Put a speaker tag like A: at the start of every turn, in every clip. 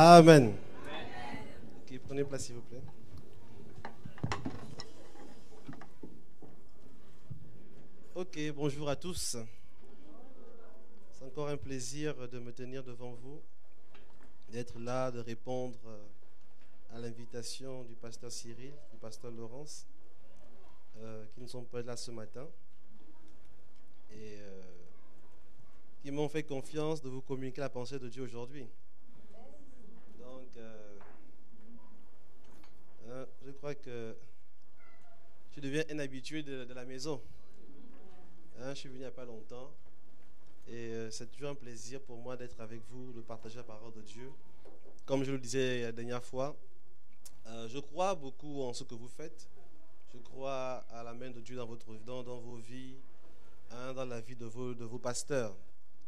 A: Amen. Ok, prenez place s'il vous plaît. Ok, bonjour à tous. C'est encore un plaisir de me tenir devant vous, d'être là, de répondre à l'invitation du pasteur Cyril, du pasteur Laurence, qui ne sont pas là ce matin et qui m'ont fait confiance de vous communiquer la pensée de Dieu aujourd'hui. Donc, je crois que je deviens un habitué de la maison. Je suis venu il n'y a pas longtemps et c'est toujours un plaisir pour moi d'être avec vous, de partager la parole de Dieu. Comme je le disais la dernière fois, je crois beaucoup en ce que vous faites. Je crois à la main de Dieu dans vos vies, dans la vie de vos pasteurs,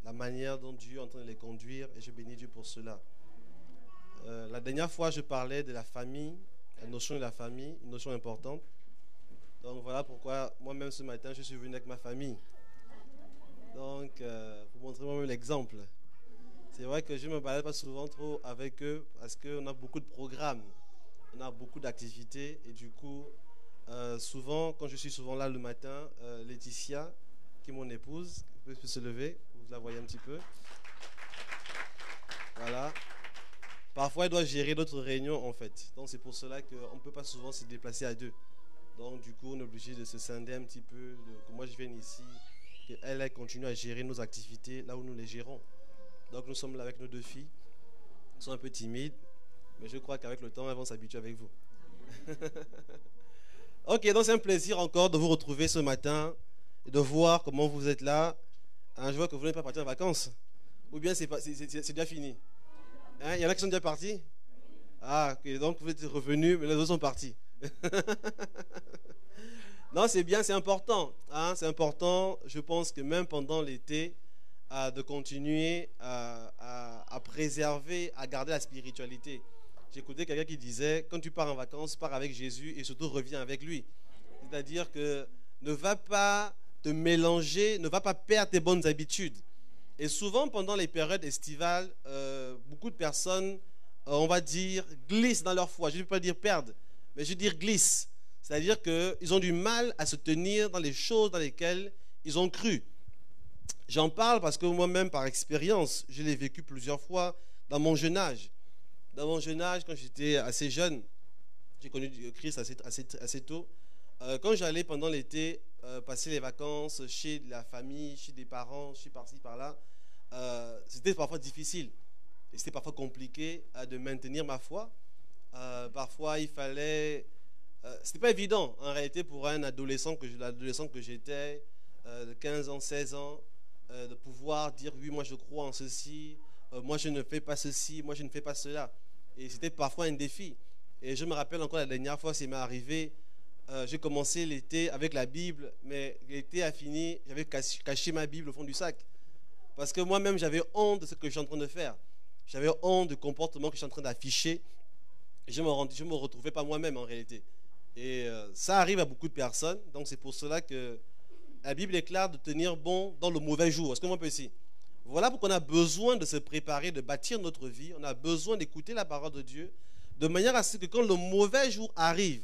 A: la manière dont Dieu est en train de les conduire, et je bénis Dieu pour cela. La dernière fois, je parlais de la famille, la notion de la famille, une notion importante. Donc voilà pourquoi moi-même ce matin, je suis venu avec ma famille. Donc, pour montrer moi-même l'exemple. C'est vrai que je ne me balade pas souvent trop avec eux parce qu'on a beaucoup de programmes, on a beaucoup d'activités et du coup, souvent, quand je suis souvent là le matin, Laetitia, qui est mon épouse, peut se lever, vous la voyez un petit peu. Voilà. Parfois, elle doit gérer d'autres réunions en fait. Donc c'est pour cela qu'on ne peut pas souvent se déplacer à deux. Donc du coup, on est obligé de se scinder un petit peu, que moi je vienne ici, qu'elle continue à gérer nos activités là où nous les gérons. Donc nous sommes là avec nos deux filles. Elles sont un peu timides, mais je crois qu'avec le temps, elles vont s'habituer avec vous. Ok, donc c'est un plaisir encore de vous retrouver ce matin et de voir comment vous êtes là. Je vois que vous n'êtes pas parti en vacances. Ou bien c'est déjà fini. Il y en a qui sont déjà partis. Ah, ok, donc vous êtes revenus, mais les autres sont partis. Non, c'est bien, c'est important. C'est important, je pense que même pendant l'été, de continuer à préserver, à garder la spiritualité. J'ai écouté quelqu'un qui disait, quand tu pars en vacances, pars avec Jésus et surtout reviens avec lui. C'est-à-dire que ne va pas te mélanger, ne va pas perdre tes bonnes habitudes. Et souvent, pendant les périodes estivales, beaucoup de personnes, on va dire, glissent dans leur foi. Je ne veux pas dire perdre, mais je veux dire glissent. C'est-à-dire qu'ils ont du mal à se tenir dans les choses dans lesquelles ils ont cru. J'en parle parce que moi-même, par expérience, je l'ai vécu plusieurs fois dans mon jeune âge. Dans mon jeune âge, quand j'étais assez jeune, j'ai connu Christ assez tôt. Quand j'allais pendant l'été passer les vacances chez la famille, chez des parents, chez par-ci, par-là, c'était parfois difficile. Et c'était parfois compliqué de maintenir ma foi. Parfois, il fallait... c'était pas évident, en réalité, pour un adolescent que j'étais, de 15 ans, 16 ans, de pouvoir dire, oui, moi je crois en ceci, moi je ne fais pas ceci, moi je ne fais pas cela. Et c'était parfois un défi. Et je me rappelle encore la dernière fois, c'est m'est arrivé, j'ai commencé l'été avec la Bible, mais l'été a fini, j'avais caché ma Bible au fond du sac. Parce que moi-même, j'avais honte de ce que je suis en train de faire. J'avais honte du comportement que je suis en train d'afficher. Et je ne me retrouvais pas moi-même en réalité. Et ça arrive à beaucoup de personnes. Donc c'est pour cela que la Bible est claire de tenir bon dans le mauvais jour. Est-ce que moi peut ici? Voilà pourquoi on a besoin de se préparer, de bâtir notre vie. On a besoin d'écouter la parole de Dieu de manière à ce que quand le mauvais jour arrive,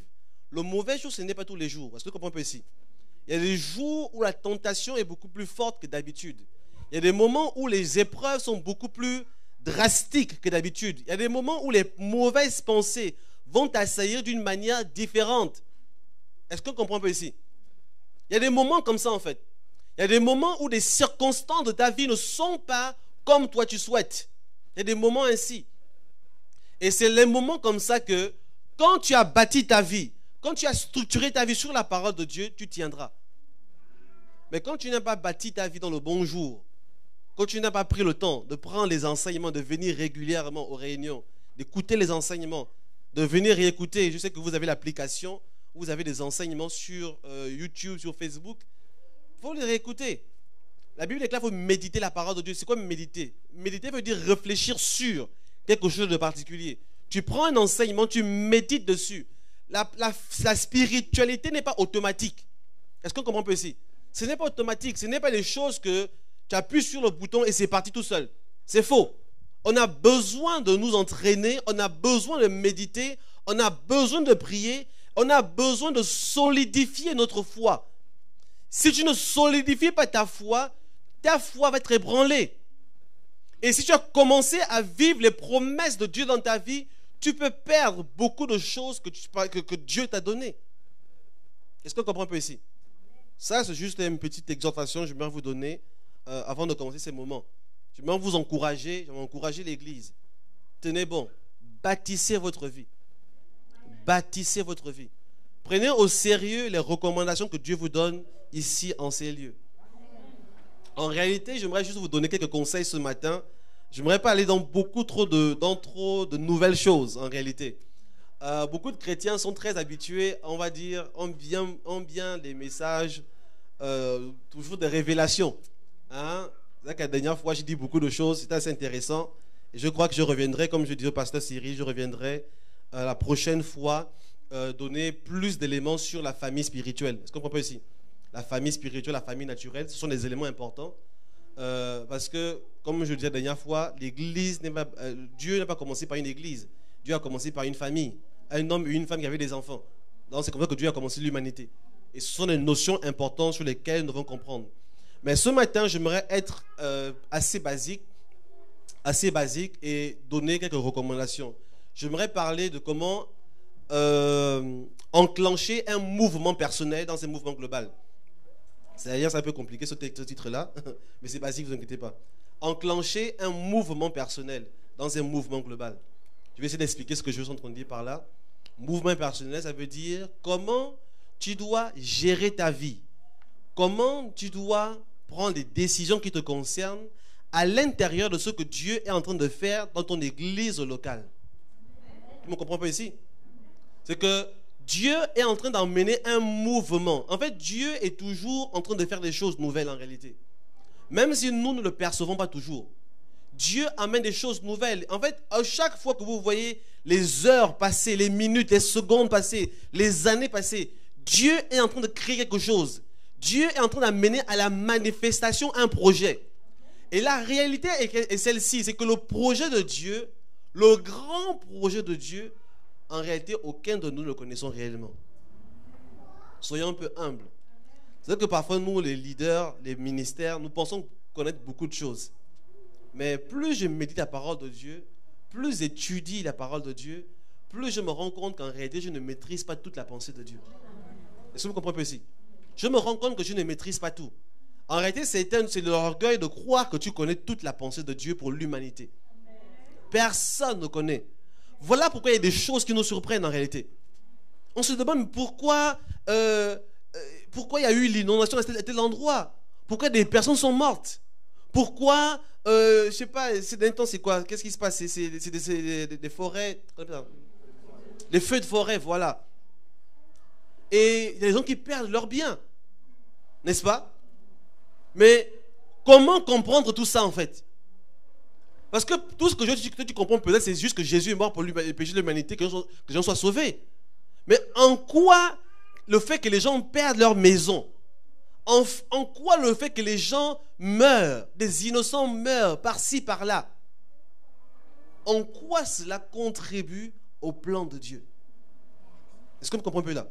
A: le mauvais jour ce n'est pas tous les jours. Est-ce que vous comprenez un peu ici? Il y a des jours où la tentation est beaucoup plus forte que d'habitude. Il y a des moments où les épreuves sont beaucoup plus drastiques que d'habitude. Il y a des moments où les mauvaises pensées vont t'assaillir d'une manière différente. Est-ce qu'on comprend un peu ici? Il y a des moments comme ça en fait. Il y a des moments où des circonstances de ta vie ne sont pas comme toi tu souhaites. Il y a des moments ainsi. Et c'est les moments comme ça que quand tu as bâti ta vie, quand tu as structuré ta vie sur la parole de Dieu, tu tiendras. Mais quand tu n'as pas bâti ta vie dans le bon jour, quand tu n'as pas pris le temps de prendre les enseignements, de venir régulièrement aux réunions, d'écouter les enseignements, de venir réécouter, je sais que vous avez l'application, vous avez des enseignements sur YouTube, sur Facebook, il faut les réécouter. La Bible est claire, il faut méditer la parole de Dieu. C'est quoi méditer? Méditer veut dire réfléchir sur quelque chose de particulier. Tu prends un enseignement, tu médites dessus. La spiritualité n'est pas automatique. Est-ce qu'on comprend un peu ici? Ce n'est pas automatique, ce n'est pas des choses que tu appuies sur le bouton et c'est parti tout seul. C'est faux. On a besoin de nous entraîner, on a besoin de méditer, on a besoin de prier, on a besoin de solidifier notre foi. Si tu ne solidifies pas ta foi va être ébranlée. Et si tu as commencé à vivre les promesses de Dieu dans ta vie, tu peux perdre beaucoup de choses que Dieu t'a données. Est-ce qu'on comprend un peu ici? Ça, c'est juste une petite exhortation que je vais vous donner avant de commencer ces moments. Je vais vous encourager, je vais encourager l'Église. Tenez bon, bâtissez votre vie. Bâtissez votre vie. Prenez au sérieux les recommandations que Dieu vous donne ici en ces lieux. En réalité, j'aimerais juste vous donner quelques conseils ce matin. Je n'aimerais pas aller dans trop de nouvelles choses en réalité. Beaucoup de chrétiens sont très habitués, on va dire, ont bien des messages, toujours des révélations. Hein? C'est vrai que la dernière fois, j'ai dit beaucoup de choses, c'était assez intéressant. Et je crois que je reviendrai, comme je dis au pasteur Cyril, je reviendrai la prochaine fois donner plus d'éléments sur la famille spirituelle. Est-ce qu'on comprend pas ici? La famille spirituelle, la famille naturelle, ce sont des éléments importants. Parce que, comme je le disais la dernière fois, l'église Dieu n'a pas commencé par une église. Dieu a commencé par une famille. Un homme et une femme qui avaient des enfants. Donc c'est comme ça que Dieu a commencé l'humanité. Et ce sont des notions importantes sur lesquelles nous devons comprendre. Mais ce matin, j'aimerais être assez basique et donner quelques recommandations. J'aimerais parler de comment enclencher un mouvement personnel dans un mouvement global. C'est-à-dire, c'est un peu compliqué ce titre-là, mais c'est basique, ne vous inquiétez pas. Enclencher un mouvement personnel dans un mouvement global. Je vais essayer d'expliquer ce que je suis en train de dire par là. Mouvement personnel, ça veut dire comment tu dois gérer ta vie. Comment tu dois prendre des décisions qui te concernent à l'intérieur de ce que Dieu est en train de faire dans ton église locale. Tu ne me comprends pas ici? C'est que Dieu est en train d'emmener un mouvement. En fait, Dieu est toujours en train de faire des choses nouvelles en réalité. Même si nous ne le percevons pas toujours. Dieu amène des choses nouvelles. En fait, à chaque fois que vous voyez les heures passer, les minutes, les secondes passer, les années passer, Dieu est en train de créer quelque chose. Dieu est en train d'amener à la manifestation un projet. Et la réalité est celle-ci, c'est que le projet de Dieu, le grand projet de Dieu, en réalité, aucun de nous ne le connaissons réellement. Soyons un peu humbles. C'est vrai que parfois, nous, les leaders, les ministères, nous pensons connaître beaucoup de choses. Mais plus je médite la parole de Dieu, plus j'étudie la parole de Dieu, plus je me rends compte qu'en réalité, je ne maîtrise pas toute la pensée de Dieu. Est-ce que vous comprenez ici? Je me rends compte que je ne maîtrise pas tout. En réalité, c'est l'orgueil de croire que tu connais toute la pensée de Dieu pour l'humanité. Personne ne connaît. Voilà pourquoi il y a des choses qui nous surprennent en réalité. On se demande pourquoi il y a eu l'inondation à tel endroit. Pourquoi des personnes sont mortes. Pourquoi, je ne sais pas, ces derniers temps, c'est quoi? Qu'est-ce qui se passe? C'est des forêts. Les feux de forêt, voilà. Et il y a des gens qui perdent leurs biens. N'est-ce pas? Mais comment comprendre tout ça en fait? Parce que tout ce que tu comprends peut-être, c'est juste que Jésus est mort pour le péché de l'humanité, que les gens soient sauvés. Mais en quoi le fait que les gens perdent leur maison, en quoi le fait que les gens meurent, des innocents meurent par-ci, par-là, en quoi cela contribue au plan de Dieu? Est-ce que vous comprenez un peu là?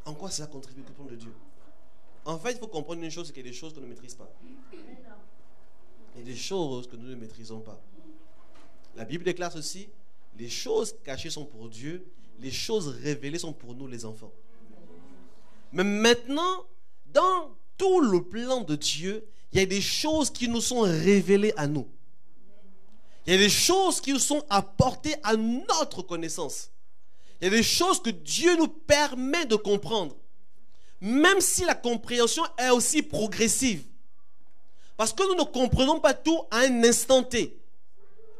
A: En quoi cela contribue au plan de Dieu? En fait, il faut comprendre une chose, c'est qu'il y a des choses qu'on ne maîtrise pas. Il y a des choses que nous ne maîtrisons pas. La Bible déclare ceci: les choses cachées sont pour Dieu, les choses révélées sont pour nous les enfants. Mais maintenant, dans tout le plan de Dieu, il y a des choses qui nous sont révélées à nous. Il y a des choses qui nous sont apportées à notre connaissance. Il y a des choses que Dieu nous permet de comprendre. Même si la compréhension est aussi progressive. Parce que nous ne comprenons pas tout à un instant T.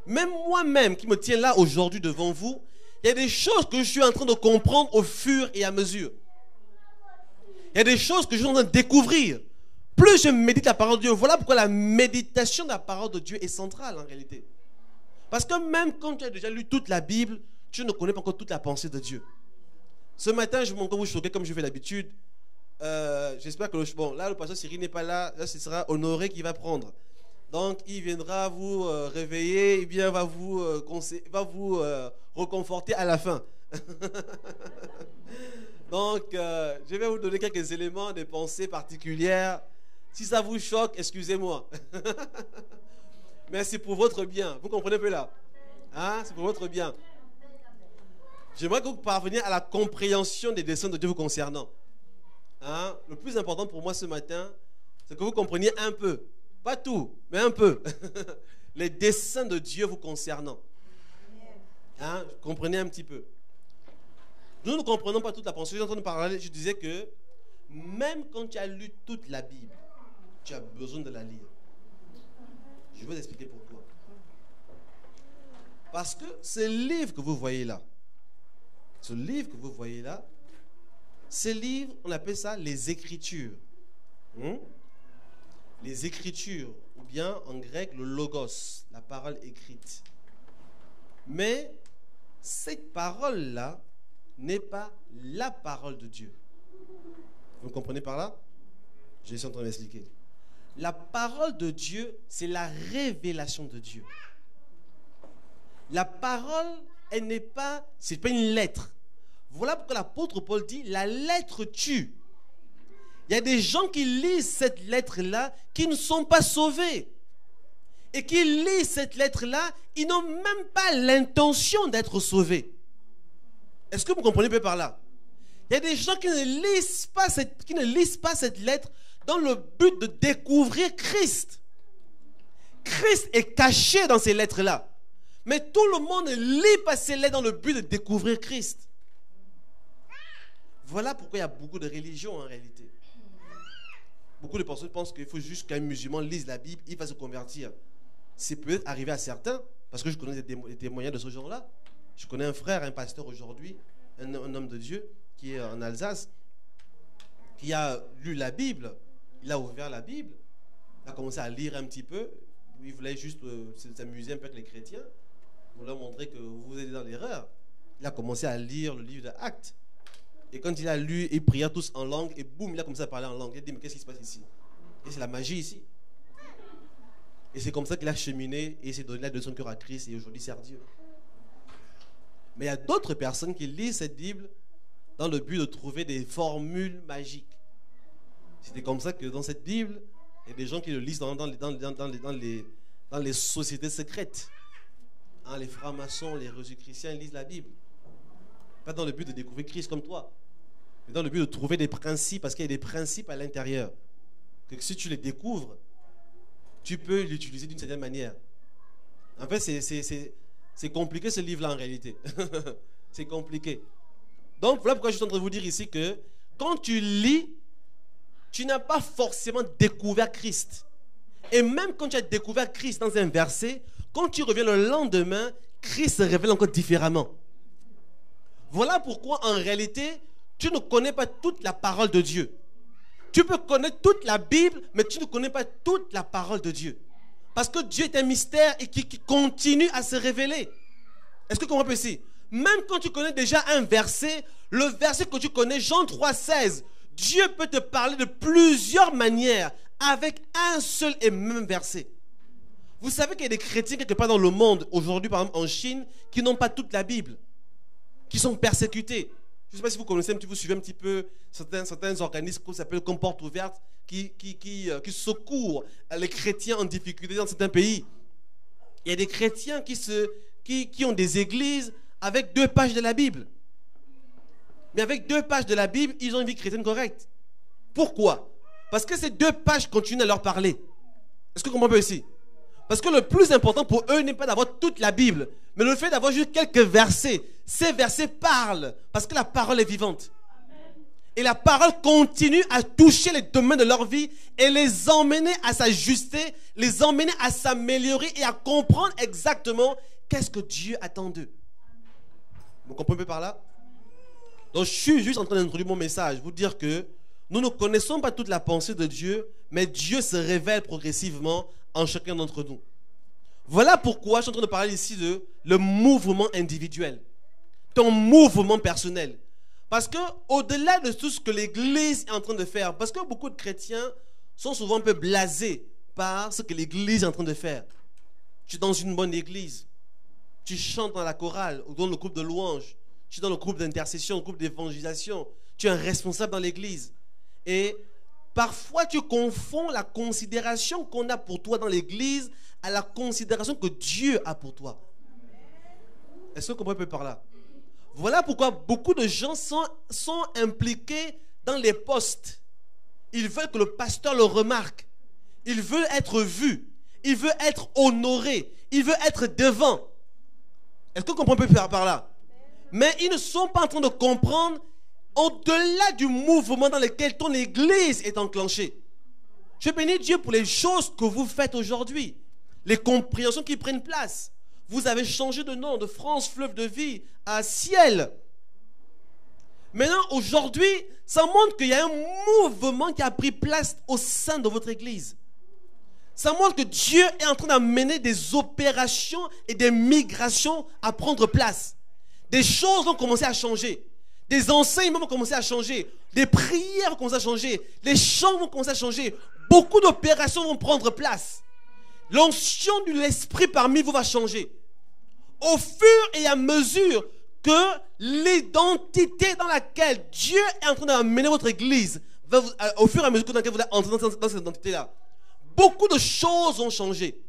A: Même moi-même qui me tiens là aujourd'hui devant vous, il y a des choses que je suis en train de comprendre au fur et à mesure. Il y a des choses que je suis en train de découvrir. Plus je médite la parole de Dieu, voilà pourquoi la méditation de la parole de Dieu est centrale en réalité. Parce que même quand tu as déjà lu toute la Bible, tu ne connais pas encore toute la pensée de Dieu. Ce matin, je vais encore vous choquer comme je fais d'habitude. J'espère que le pasteur Cyril n'est pas là. Là, ce sera Honoré qui va prendre. Donc, il viendra vous réveiller, et bien va vous, reconforter à la fin. Donc, je vais vous donner quelques éléments de pensée particulières. Si ça vous choque, excusez-moi. Mais c'est pour votre bien. Vous comprenez un peu là? Hein? C'est pour votre bien. J'aimerais que vous parveniez à la compréhension des desseins de Dieu vous concernant. Hein? Le plus important pour moi ce matin, c'est que vous compreniez un peu. Pas tout, mais un peu. Les desseins de Dieu vous concernant. Hein? Comprenez un petit peu. Nous ne comprenons pas toute la pensée. Je suis en train de parler, je disais que même quand tu as lu toute la Bible, tu as besoin de la lire. Je vais vous expliquer pourquoi. Parce que ce livre que vous voyez là, ce livre, on appelle ça les Écritures. Les Écritures, ou bien en grec le logos, la parole écrite. Mais cette parole-là n'est pas la parole de Dieu. Vous me comprenez par là? Je suis en train d'expliquer. La parole de Dieu, c'est la révélation de Dieu. La parole, elle n'est pas, c'est pas une lettre. Voilà pourquoi l'apôtre Paul dit, la lettre tue. Il y a des gens qui lisent cette lettre-là qui ne sont pas sauvés. Et qui lisent cette lettre-là, ils n'ont même pas l'intention d'être sauvés. Est-ce que vous comprenez un peu par là? Il y a des gens qui ne lisent pas cette lettre dans le but de découvrir Christ. Christ est caché dans ces lettres-là. Mais tout le monde ne lit pas ces lettres dans le but de découvrir Christ. Voilà pourquoi il y a beaucoup de religions en réalité. Beaucoup de personnes pensent qu'il faut juste qu'un musulman lise la Bible, il va se convertir. C'est peut-être arrivé à certains, parce que je connais des témoignages de ce genre-là. Je connais un frère, un pasteur aujourd'hui, un homme de Dieu, qui est en Alsace, qui a lu la Bible. Il a ouvert la Bible, il a commencé à lire un petit peu. Il voulait juste s'amuser un peu avec les chrétiens. Il voulait montrer que vous êtes dans l'erreur. Il a commencé à lire le livre d'Actes. Et quand il a lu, ils priaient tous en langue, et boum, il a commencé à parler en langue. Il a dit, mais qu'est-ce qui se passe ici? Et c'est la magie ici. Et c'est comme ça qu'il a cheminé, et il s'est donné la de son cœur à Christ, et aujourd'hui sert Dieu. Mais il y a d'autres personnes qui lisent cette Bible dans le but de trouver des formules magiques. C'était comme ça que dans cette Bible, il y a des gens qui le lisent dans les sociétés secrètes. Hein, les francs-maçons, les chrétiens lisent la Bible. Pas dans le but de découvrir Christ comme toi, mais dans le but de trouver des principes, parce qu'il y a des principes à l'intérieur. Que si tu les découvres, tu peux l'utiliser d'une certaine manière. En fait, c'est compliqué ce livre-là en réalité. C'est compliqué. Donc voilà pourquoi je suis en train de vous dire ici que quand tu lis, tu n'as pas forcément découvert Christ. Et même quand tu as découvert Christ dans un verset, quand tu reviens le lendemain, Christ se révèle encore différemment. Voilà pourquoi en réalité, tu ne connais pas toute la parole de Dieu. Tu peux connaître toute la Bible, mais tu ne connais pas toute la parole de Dieu. Parce que Dieu est un mystère et qui continue à se révéler. Est-ce que vous comprenez ici? Même quand tu connais déjà un verset, le verset que tu connais, Jean 3,16, Dieu peut te parler de plusieurs manières avec un seul et même verset. Vous savez qu'il y a des chrétiens quelque part dans le monde, aujourd'hui par exemple en Chine, qui n'ont pas toute la Bible, qui sont persécutés. Je ne sais pas si vous connaissez, vous suivez un petit peu certains organismes qui s'appellent comme Porte Ouverte, qui secourent les chrétiens en difficulté dans certains pays. Il y a des chrétiens qui ont des églises avec 2 pages de la Bible. Mais avec 2 pages de la Bible, ils ont une vie chrétienne correcte. Pourquoi? Parce que ces 2 pages continuent à leur parler. Est-ce que vous comprenez ici? Parce que le plus important pour eux n'est pas d'avoir toute la Bible, mais le fait d'avoir juste quelques versets. Ces versets parlent, parce que la parole est vivante. Et la parole continue à toucher les domaines de leur vie et les emmener à s'ajuster, les emmener à s'améliorer et à comprendre exactement qu'est-ce que Dieu attend d'eux. Vous comprenez par là? Donc je suis juste en train d'introduire mon message, vous dire que nous ne connaissons pas toute la pensée de Dieu, mais Dieu se révèle progressivement en chacun d'entre nous. Voilà pourquoi je suis en train de parler ici de le mouvement individuel, ton mouvement personnel. Parce que au-delà de tout ce que l'Église est en train de faire, parce que beaucoup de chrétiens sont souvent un peu blasés par ce que l'église est en train de faire. Tu es dans une bonne église. Tu chantes dans la chorale ou dans le groupe de louanges. Tu es dans le groupe d'intercession, le groupe d'évangélisation. Tu es un responsable dans l'église. Et parfois, tu confonds la considération qu'on a pour toi dans l'église à la considération que Dieu a pour toi. Est-ce que vous comprenez un peu par là? Voilà pourquoi beaucoup de gens sont impliqués dans les postes. Ils veulent que le pasteur le remarque. Ils veulent être vus. Ils veulent être honorés. Ils veulent être devant. Est-ce que vous comprenez un peu par là? Mais ils ne sont pas en train de comprendre au-delà du mouvement dans lequel ton église est enclenchée. Je bénis Dieu pour les choses que vous faites aujourd'hui. Les compréhensions qui prennent place. Vous avez changé de nom de France Fleuve de Vie à Ciel. Maintenant, aujourd'hui, ça montre qu'il y a un mouvement qui a pris place au sein de votre église. Ça montre que Dieu est en train d'amener des opérations et des migrations à prendre place. Des choses vont commencer à changer. Des enseignements vont commencer à changer. Des prières vont commencer à changer. Les chants vont commencer à changer. Beaucoup d'opérations vont prendre place. L'onction de l'esprit parmi vous va changer. Au fur et à mesure que l'identité dans laquelle Dieu est en train d'amener votre église, au fur et à mesure dans laquelle vous êtes entré dans cette identité-là, beaucoup de choses vont changer.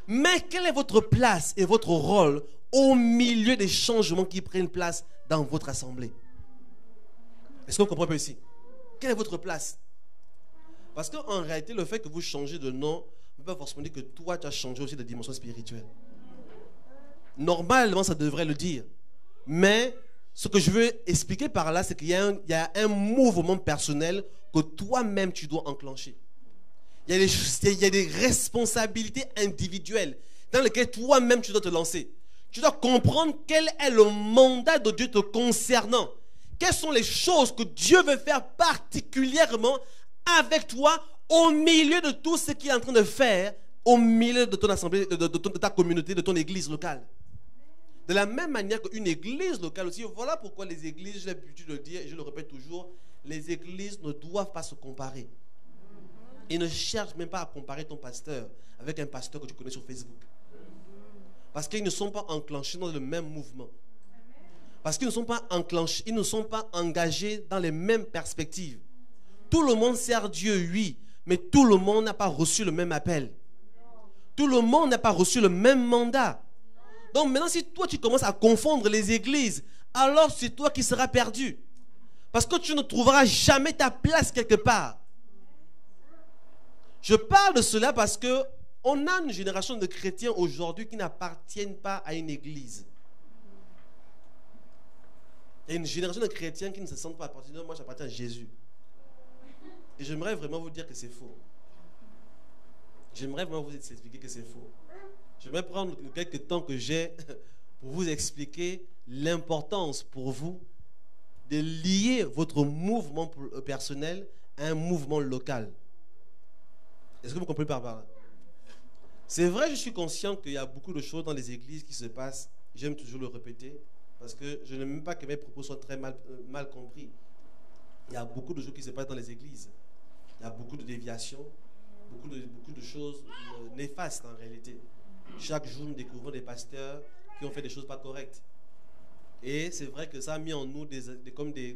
A: Mais quelle est votre place et votre rôle au milieu des changements qui prennent place dans votre assemblée? Est-ce que vous comprenez ici? Quelle est votre place? Parce qu'en réalité, le fait que vous changez de nom ne veut pas forcément dire que toi, tu as changé aussi de dimension spirituelle. Normalement, ça devrait le dire. Mais ce que je veux expliquer par là, c'est qu'il y a un mouvement personnel que toi-même, tu dois enclencher. Il y a des responsabilités individuelles dans lesquelles toi-même, tu dois te lancer. Tu dois comprendre quel est le mandat de Dieu te concernant. Quelles sont les choses que Dieu veut faire particulièrement avec toi au milieu de tout ce qu'il est en train de faire au milieu de ton assemblée, de ta communauté, de ton église locale. De la même manière qu'une église locale aussi, voilà pourquoi les églises, j'ai l'habitude de le dire et je le répète toujours, les églises ne doivent pas se comparer. Ils ne cherchent même pas à comparer ton pasteur avec un pasteur que tu connais sur Facebook. Parce qu'ils ne sont pas enclenchés dans le même mouvement. Parce qu'ils ne sont pas enclenchés, ils ne sont pas engagés dans les mêmes perspectives. Tout le monde sert Dieu, oui, mais tout le monde n'a pas reçu le même appel. Tout le monde n'a pas reçu le même mandat. Donc maintenant, si toi tu commences à confondre les églises, alors c'est toi qui seras perdu. Parce que tu ne trouveras jamais ta place quelque part. Je parle de cela parce que on a une génération de chrétiens aujourd'hui qui n'appartiennent pas à une église. Il y a une génération de chrétiens qui ne se sentent pas appartenir. Moi, j'appartiens à Jésus. Et j'aimerais vraiment vous dire que c'est faux. J'aimerais vraiment vous expliquer que c'est faux. J'aimerais prendre quelques temps que j'ai pour vous expliquer l'importance pour vous de lier votre mouvement personnel à un mouvement local. Est-ce que vous comprenez par là? C'est vrai, je suis conscient qu'il y a beaucoup de choses dans les églises qui se passent. J'aime toujours le répéter parce que je n'aime même pas que mes propos soient très mal compris. Il y a beaucoup de choses qui se passent dans les églises. Il y a beaucoup de déviations, beaucoup de choses néfastes en réalité. Chaque jour, nous découvrons des pasteurs qui ont fait des choses pas correctes. Et c'est vrai que ça a mis en nous des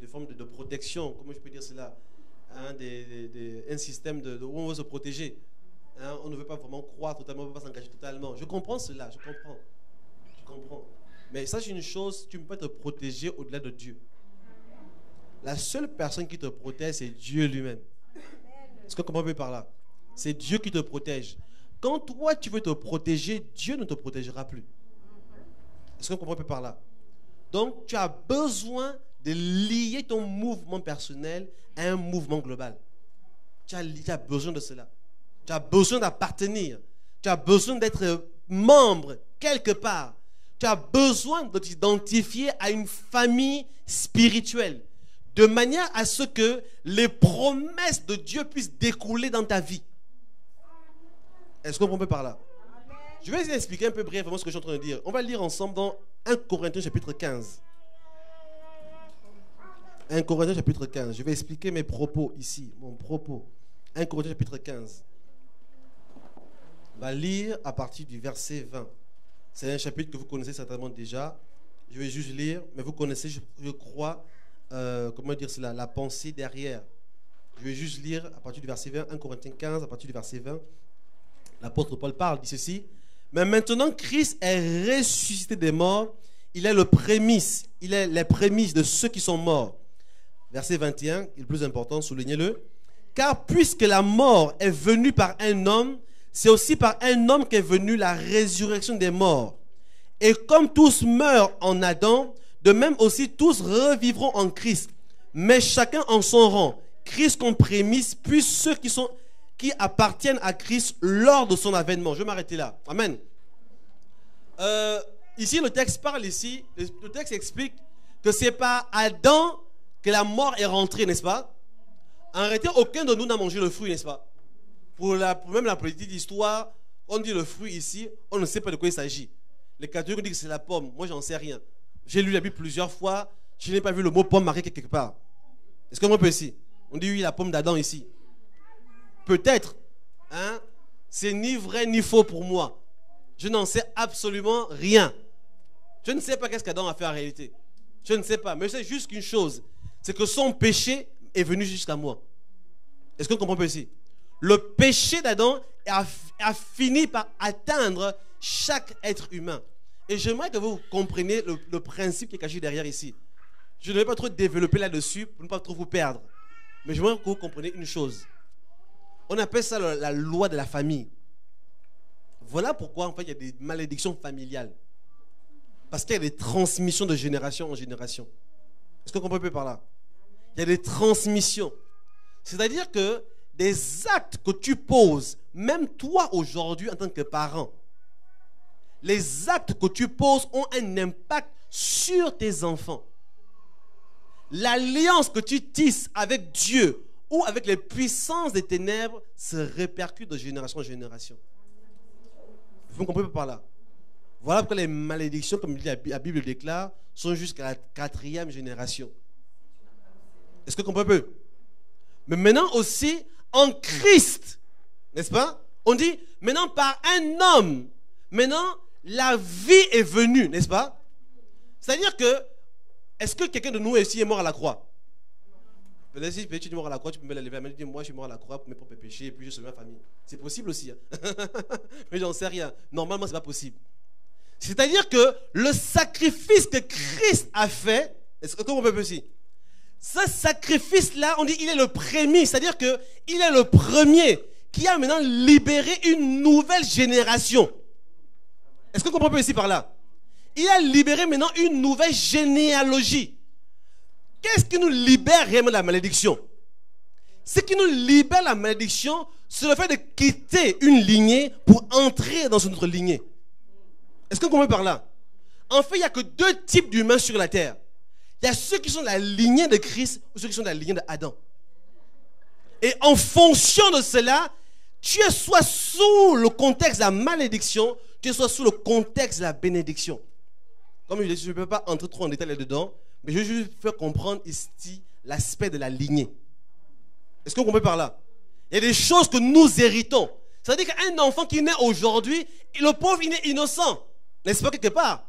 A: formes de protection, comment je peux dire cela, hein, un système où on veut se protéger. Hein, on ne veut pas vraiment croire totalement, on ne veut pas s'engager totalement. Je comprends cela, je comprends. Mais sache une chose, tu ne peux pas te protéger au-delà de Dieu. La seule personne qui te protège, c'est Dieu lui-même. Est-ce que vous comprenez par là? C'est Dieu qui te protège. Quand toi, tu veux te protéger, Dieu ne te protégera plus. Est-ce que vous comprenez par là? Donc, tu as besoin de lier ton mouvement personnel à un mouvement global. Tu as besoin de cela. Tu as besoin d'appartenir. Tu as besoin d'être membre quelque part. Tu as besoin de t'identifier à une famille spirituelle. De manière à ce que les promesses de Dieu puissent découler dans ta vie. Est-ce qu'on peut par là? Je vais essayer d'expliquer un peu brièvement ce que je suis en train de dire. On va lire ensemble dans 1 Corinthiens chapitre 15. 1 Corinthiens chapitre 15. Je vais expliquer mes propos ici, mon propos. 1 Corinthiens chapitre 15. va lire à partir du verset 20. C'est un chapitre que vous connaissez certainement déjà. Je vais juste lire, mais vous connaissez, je crois, comment dire cela, la pensée derrière. Je vais juste lire à partir du verset 20, 1 Corinthiens 15, à partir du verset 20. L'apôtre Paul parle, dit ceci. Mais maintenant, Christ est ressuscité des morts. Il est le prémisse. Il est les prémices de ceux qui sont morts. Verset 21, le plus important, soulignez-le. Car puisque la mort est venue par un homme, c'est aussi par un homme qu'est venue la résurrection des morts. Et comme tous meurent en Adam, de même aussi tous revivront en Christ. Mais chacun en son rang. Christ comme prémisse, puis ceux qui appartiennent à Christ lors de son avènement. Je vais m'arrêter là. Amen. Ici, le texte parle ici, le texte explique que c'est par Adam que la mort est rentrée, n'est-ce pas? En réalité, aucun de nous n'a mangé le fruit, n'est-ce pas? Pour même la politique d'histoire, on dit le fruit ici, on ne sait pas de quoi il s'agit. Les catholiques disent que c'est la pomme, moi j'en sais rien. J'ai lu la Bible plusieurs fois, je n'ai pas vu le mot pomme marqué quelque part. Est-ce qu'on peut ici? On dit oui, la pomme d'Adam ici. Peut-être, hein? C'est ni vrai ni faux pour moi. Je n'en sais absolument rien. Je ne sais pas qu'est-ce qu'Adam a fait en réalité. Je ne sais pas, mais je sais juste qu'une chose, c'est que son péché est venu jusqu'à moi. Est-ce qu'on comprend un peu ici? Le péché d'Adam a fini par atteindre chaque être humain. Et j'aimerais que vous compreniez le principe qui est caché derrière ici. Je ne vais pas trop développer là-dessus pour ne pas trop vous perdre. Mais j'aimerais que vous compreniez une chose. On appelle ça la loi de la famille. Voilà pourquoi en fait il y a des malédictions familiales. Parce qu'il y a des transmissions de génération en génération. Est-ce qu'on comprend un peu par là? Il y a des transmissions. C'est-à-dire que des actes que tu poses, même toi aujourd'hui en tant que parent, les actes que tu poses ont un impact sur tes enfants. L'alliance que tu tisses avec Dieu ou avec les puissances des ténèbres se répercute de génération en génération. Vous comprenez par là? Voilà pourquoi les malédictions, comme la Bible déclare, sont jusqu'à la 4e génération. Est-ce que vous comprenez un peu? Mais maintenant aussi, en Christ, n'est-ce pas? On dit, maintenant par un homme, maintenant la vie est venue, n'est-ce pas? C'est-à-dire que, est-ce que quelqu'un de nous ici est mort à la croix? Peut-être si tu es mort à la croix, tu peux me lever. Mais dis, moi je suis mort à la croix pour mes propres péchés et puis je sauve ma famille. C'est possible aussi. Hein? Mais j'en sais rien. Normalement, ce n'est pas possible. C'est-à-dire que le sacrifice que Christ a fait, est-ce que on peut aussi? Ce sacrifice-là, on dit il est le premier, c'est-à-dire qu'il est le premier qui a maintenant libéré une nouvelle génération. Est-ce qu'on comprend ici par là? Il a libéré maintenant une nouvelle généalogie. Qu'est-ce qui nous libère réellement de la malédiction? Ce qui nous libère de la malédiction, c'est le fait de quitter une lignée pour entrer dans une autre lignée. Est-ce qu'on comprend par là? En fait, il n'y a que deux types d'humains sur la terre. Il y a ceux qui sont de la lignée de Christ ou ceux qui sont de la lignée d'Adam. Et en fonction de cela, tu es soit sous le contexte de la malédiction, tu es soit sous le contexte de la bénédiction. Comme je ne peux pas entrer trop en détail là-dedans, mais je vais juste faire comprendre ici l'aspect de la lignée. Est-ce qu'on comprend par là? Il y a des choses que nous héritons. C'est-à-dire qu'un enfant qui naît aujourd'hui, le pauvre, il est innocent. N'est-ce pas quelque part?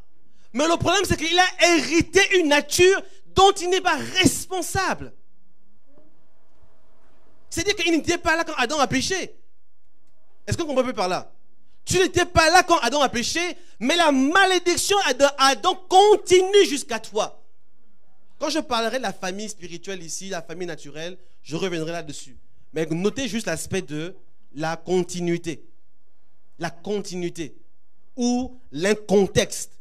A: Mais le problème, c'est qu'il a hérité une nature dont il n'est pas responsable. C'est-à-dire qu'il n'était pas là quand Adam a péché. Est-ce qu'on comprend par là? Tu n'étais pas là quand Adam a péché, mais la malédiction d'Adam continue jusqu'à toi. Quand je parlerai de la famille spirituelle ici, la famille naturelle, je reviendrai là-dessus. Mais notez juste l'aspect de la continuité. La continuité. Ou l'incontexte.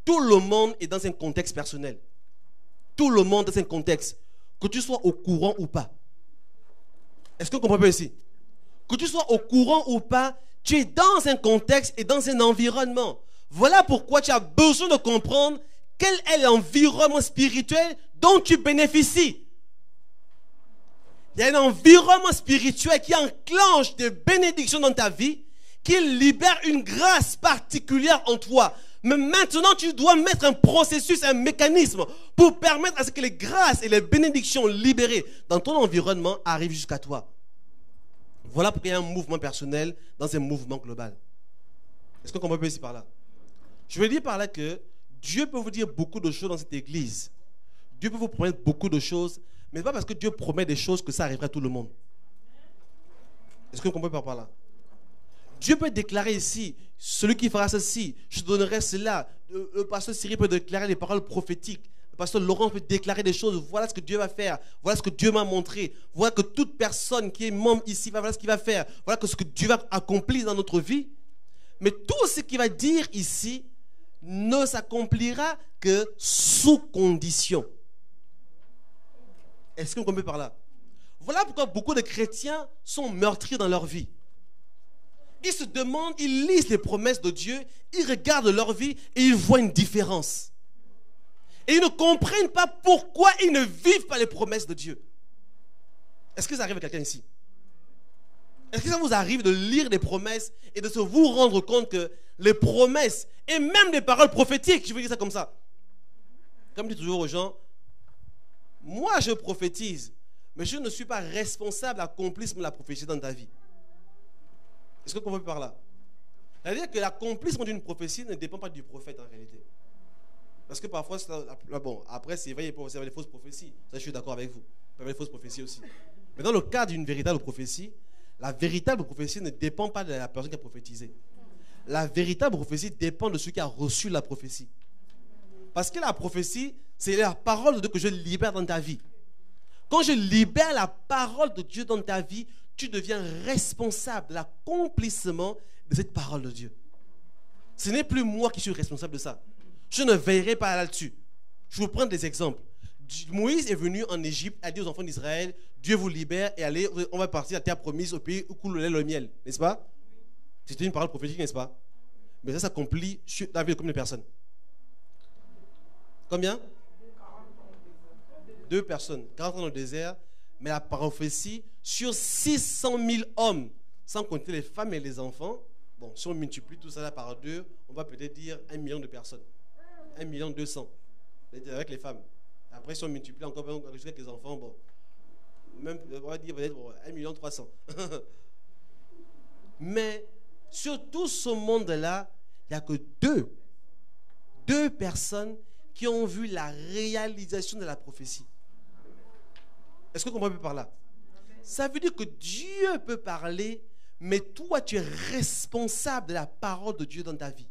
A: Tout le monde est dans un contexte personnel. Tout le monde est dans un contexte. Que tu sois au courant ou pas. Est-ce que vous comprenez ici? Que tu sois au courant ou pas, tu es dans un contexte et dans un environnement. Voilà pourquoi tu as besoin de comprendre quel est l'environnement spirituel dont tu bénéficies. Il y a un environnement spirituel qui enclenche des bénédictions dans ta vie, qui libère une grâce particulière en toi. Mais maintenant, tu dois mettre un processus, un mécanisme pour permettre à ce que les grâces et les bénédictions libérées dans ton environnement arrivent jusqu'à toi. Voilà pourquoi il y a un mouvement personnel dans un mouvement global. Est-ce qu'on comprend un peu ici par là? Je veux dire par là que Dieu peut vous dire beaucoup de choses dans cette église. Dieu peut vous promettre beaucoup de choses, mais ce n'est pas parce que Dieu promet des choses que ça arrivera à tout le monde. Est-ce que vous comprenez par là? Dieu peut déclarer ici, celui qui fera ceci, je donnerai cela. Le pasteur Cyril peut déclarer les paroles prophétiques. Le pasteur Laurent peut déclarer des choses. Voilà ce que Dieu va faire. Voilà ce que Dieu m'a montré. Voilà que toute personne qui est membre ici, voilà ce qu'il va faire. Voilà que ce que Dieu va accomplir dans notre vie. Mais tout ce qu'il va dire ici ne s'accomplira que sous condition. Est-ce que vous comprenez par là? Voilà pourquoi beaucoup de chrétiens sont meurtris dans leur vie. Ils se demandent, ils lisent les promesses de Dieu, ils regardent leur vie et ils voient une différence. Et ils ne comprennent pas pourquoi ils ne vivent pas les promesses de Dieu. Est-ce que ça arrive à quelqu'un ici? Est-ce que ça vous arrive de lire des promesses et de vous rendre compte que les promesses et même les paroles prophétiques, je veux dire ça comme ça. Comme je dis toujours aux gens, moi je prophétise, mais je ne suis pas responsable de l'accomplissement de la prophétie dans ta vie. Est-ce que vous comprenez par là? C'est-à-dire que l'accomplissement d'une prophétie ne dépend pas du prophète en réalité. Parce que parfois, bon, après c'est vrai, il peut y avoir des fausses prophéties. Ça, je suis d'accord avec vous. Il peut y avoir des fausses prophéties aussi. Mais dans le cas d'une véritable prophétie, la véritable prophétie ne dépend pas de la personne qui a prophétisé. La véritable prophétie dépend de celui qui a reçu la prophétie. Parce que la prophétie, c'est la parole de Dieu que je libère dans ta vie. Quand je libère la parole de Dieu dans ta vie, tu deviens responsable de l'accomplissement de cette parole de Dieu. Ce n'est plus moi qui suis responsable de ça. Je ne veillerai pas là-dessus. Je vous prends des exemples. Moïse est venu en Égypte, a dit aux enfants d'Israël, Dieu vous libère et allez, on va partir à la terre promise, au pays où coule le lait et le miel. N'est-ce pas? C'était une parole prophétique, n'est-ce pas? Mais ça s'accomplit sur la vie de combien de personnes? Combien? 2 personnes. 40 ans dans le désert. Mais la prophétie, sur 600 000 hommes, sans compter les femmes et les enfants, bon, si on multiplie tout ça là par 2, on va peut-être dire 1 million de personnes. 1 200 000 avec les femmes. Après, si on multiplie encore avec les enfants, bon, même, on va dire peut-être 1 300 000. Mais sur tout ce monde-là, il n'y a que deux personnes qui ont vu la réalisation de la prophétie. Est-ce que vous comprenez par là? Ça veut dire que Dieu peut parler, mais toi, tu es responsable de la parole de Dieu dans ta vie.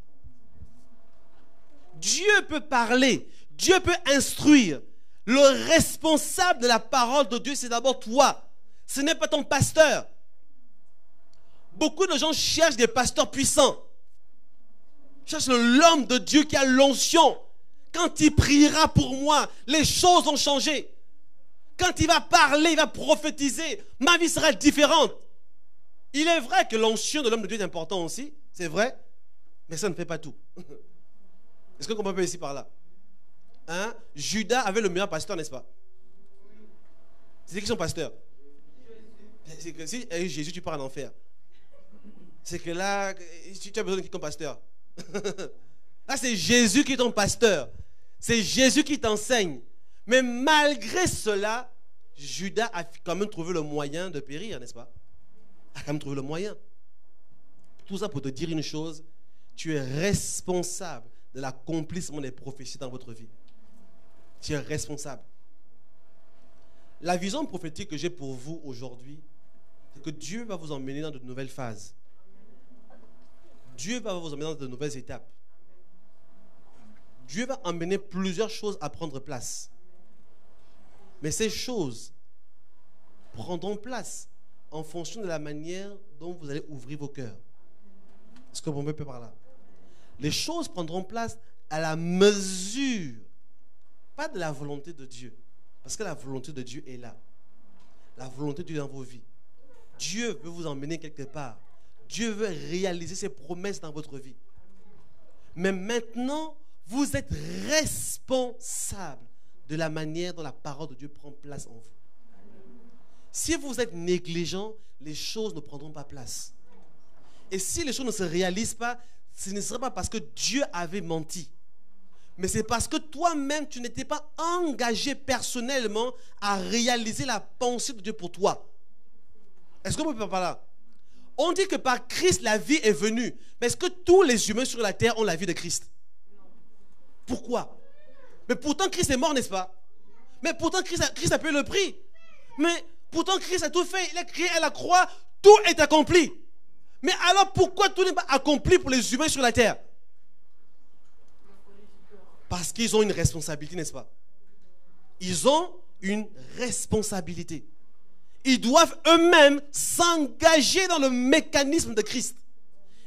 A: Dieu peut parler, Dieu peut instruire. Le responsable de la parole de Dieu, c'est d'abord toi. Ce n'est pas ton pasteur. Beaucoup de gens cherchent des pasteurs puissants. Cherchent l'homme de Dieu qui a l'onction. Quand il priera pour moi, les choses vont changer. Quand il va parler, il va prophétiser, ma vie sera différente. Il est vrai que l'onction de l'homme de Dieu est important aussi, c'est vrai, mais ça ne fait pas tout. Est-ce que vous comprenez ici par là? Hein? Judas avait le meilleur pasteur, n'est-ce pas? C'était qui son pasteur? C'est que si avec Jésus tu pars en enfer, c'est que là, tu as besoin de qui comme pasteur? Là, c'est Jésus qui est ton pasteur. C'est Jésus qui t'enseigne. Mais malgré cela, Judas a quand même trouvé le moyen de périr, n'est-ce pas? A quand même trouvé le moyen. Tout ça pour te dire une chose, tu es responsable de l'accomplissement des prophéties dans votre vie. Tu es responsable. La vision prophétique que j'ai pour vous aujourd'hui, c'est que Dieu va vous emmener dans de nouvelles phases. Dieu va vous emmener dans de nouvelles étapes. Dieu va emmener plusieurs choses à prendre place. Mais ces choses prendront place en fonction de la manière dont vous allez ouvrir vos cœurs. Est-ce que vous me pouvez par là? Les choses prendront place à la mesure, pas de la volonté de Dieu. Parce que la volonté de Dieu est là. La volonté de Dieu dans vos vies. Dieu veut vous emmener quelque part. Dieu veut réaliser ses promesses dans votre vie. Mais maintenant, vous êtes responsable de la manière dont la parole de Dieu prend place en vous. Si vous êtes négligent, les choses ne prendront pas place. Et si les choses ne se réalisent pas, ce ne sera pas parce que Dieu avait menti. Mais c'est parce que toi-même, tu n'étais pas engagé personnellement à réaliser la pensée de Dieu pour toi. Est-ce que vous pouvez pas là? On dit que par Christ, la vie est venue. Mais est-ce que tous les humains sur la terre ont la vie de Christ? Pourquoi? Mais pourtant, Christ est mort, n'est-ce pas? Mais pourtant, Christ a payé le prix. Mais pourtant, Christ a tout fait. Il a crié à la croix. Tout est accompli. Mais alors, pourquoi tout n'est pas accompli pour les humains sur la terre? Parce qu'ils ont une responsabilité, n'est-ce pas? Ils ont une responsabilité. Ils doivent eux-mêmes s'engager dans le mécanisme de Christ.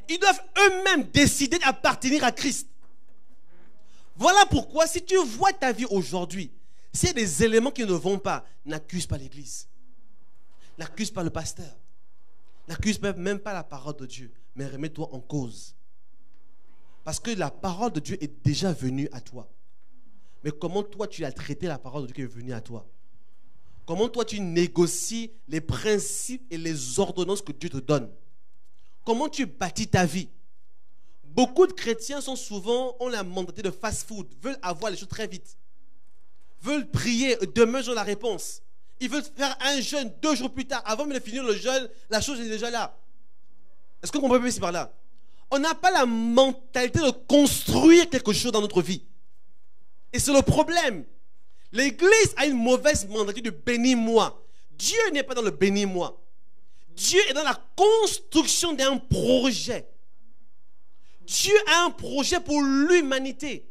A: Ils doivent eux-mêmes décider d'appartenir à Christ. Voilà pourquoi, si tu vois ta vie aujourd'hui, s'il y a des éléments qui ne vont pas, n'accuse pas l'Église. N'accuse pas le pasteur. N'accuse même pas la parole de Dieu. Mais remets-toi en cause. Parce que la parole de Dieu est déjà venue à toi. Mais comment toi tu as traité la parole de Dieu qui est venue à toi? Comment toi tu négocies les principes et les ordonnances que Dieu te donne? Comment tu bâtis ta vie? Beaucoup de chrétiens ont la mentalité de fast-food, veulent avoir les choses très vite. Veulent prier, demain j'ai la réponse. Ils veulent faire un jeûne 2 jours plus tard. Avant de finir le jeûne, la chose est déjà là. Est-ce qu'on comprend ici par là? On n'a pas la mentalité de construire quelque chose dans notre vie. Et c'est le problème. L'Église a une mauvaise mentalité de bénis-moi. Dieu n'est pas dans le bénis-moi. Dieu est dans la construction d'un projet. Dieu a un projet pour l'humanité.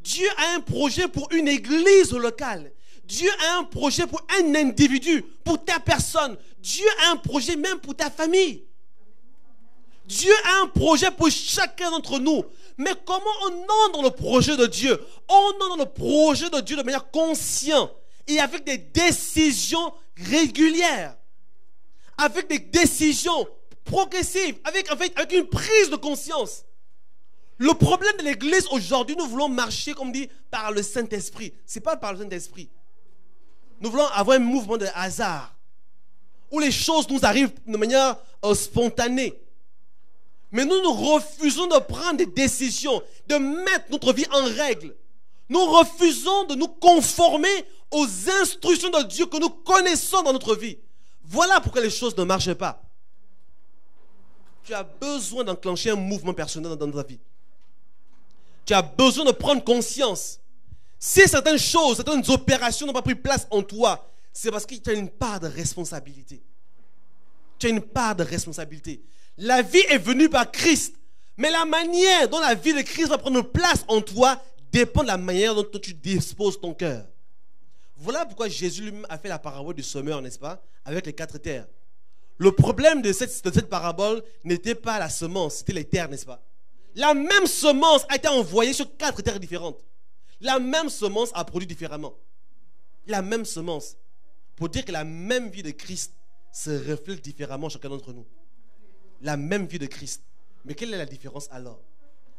A: Dieu a un projet pour une église locale. Dieu a un projet pour un individu, pour ta personne. Dieu a un projet même pour ta famille. Dieu a un projet pour chacun d'entre nous. Mais comment on entre dans le projet de Dieu? On entre dans le projet de Dieu de manière consciente et avec des décisions régulières, avec des décisions progressives, avec une prise de conscience. Le problème de l'Église aujourd'hui, nous voulons marcher, comme dit, par le Saint-Esprit. Ce n'est pas par le Saint-Esprit. Nous voulons avoir un mouvement de hasard où les choses nous arrivent de manière spontanée. Mais nous refusons de prendre des décisions, de mettre notre vie en règle. Nous refusons de nous conformer aux instructions de Dieu que nous connaissons dans notre vie. Voilà pourquoi les choses ne marchent pas. Tu as besoin d'enclencher un mouvement personnel dans ta vie. Tu as besoin de prendre conscience. Si certaines choses, certaines opérations n'ont pas pris place en toi, c'est parce que tu as une part de responsabilité. Tu as une part de responsabilité. La vie est venue par Christ. Mais la manière dont la vie de Christ va prendre place en toi dépend de la manière dont tu disposes ton cœur. Voilà pourquoi Jésus lui-même a fait la parabole du semeur, n'est-ce pas? Avec les 4 terres. Le problème de cette parabole n'était pas la semence, c'était les terres, n'est-ce pas? La même semence a été envoyée sur 4 terres différentes. La même semence a produit différemment. La même semence. Pour dire que la même vie de Christ se reflète différemment chacun d'entre nous. La même vie de Christ. Mais quelle est la différence alors?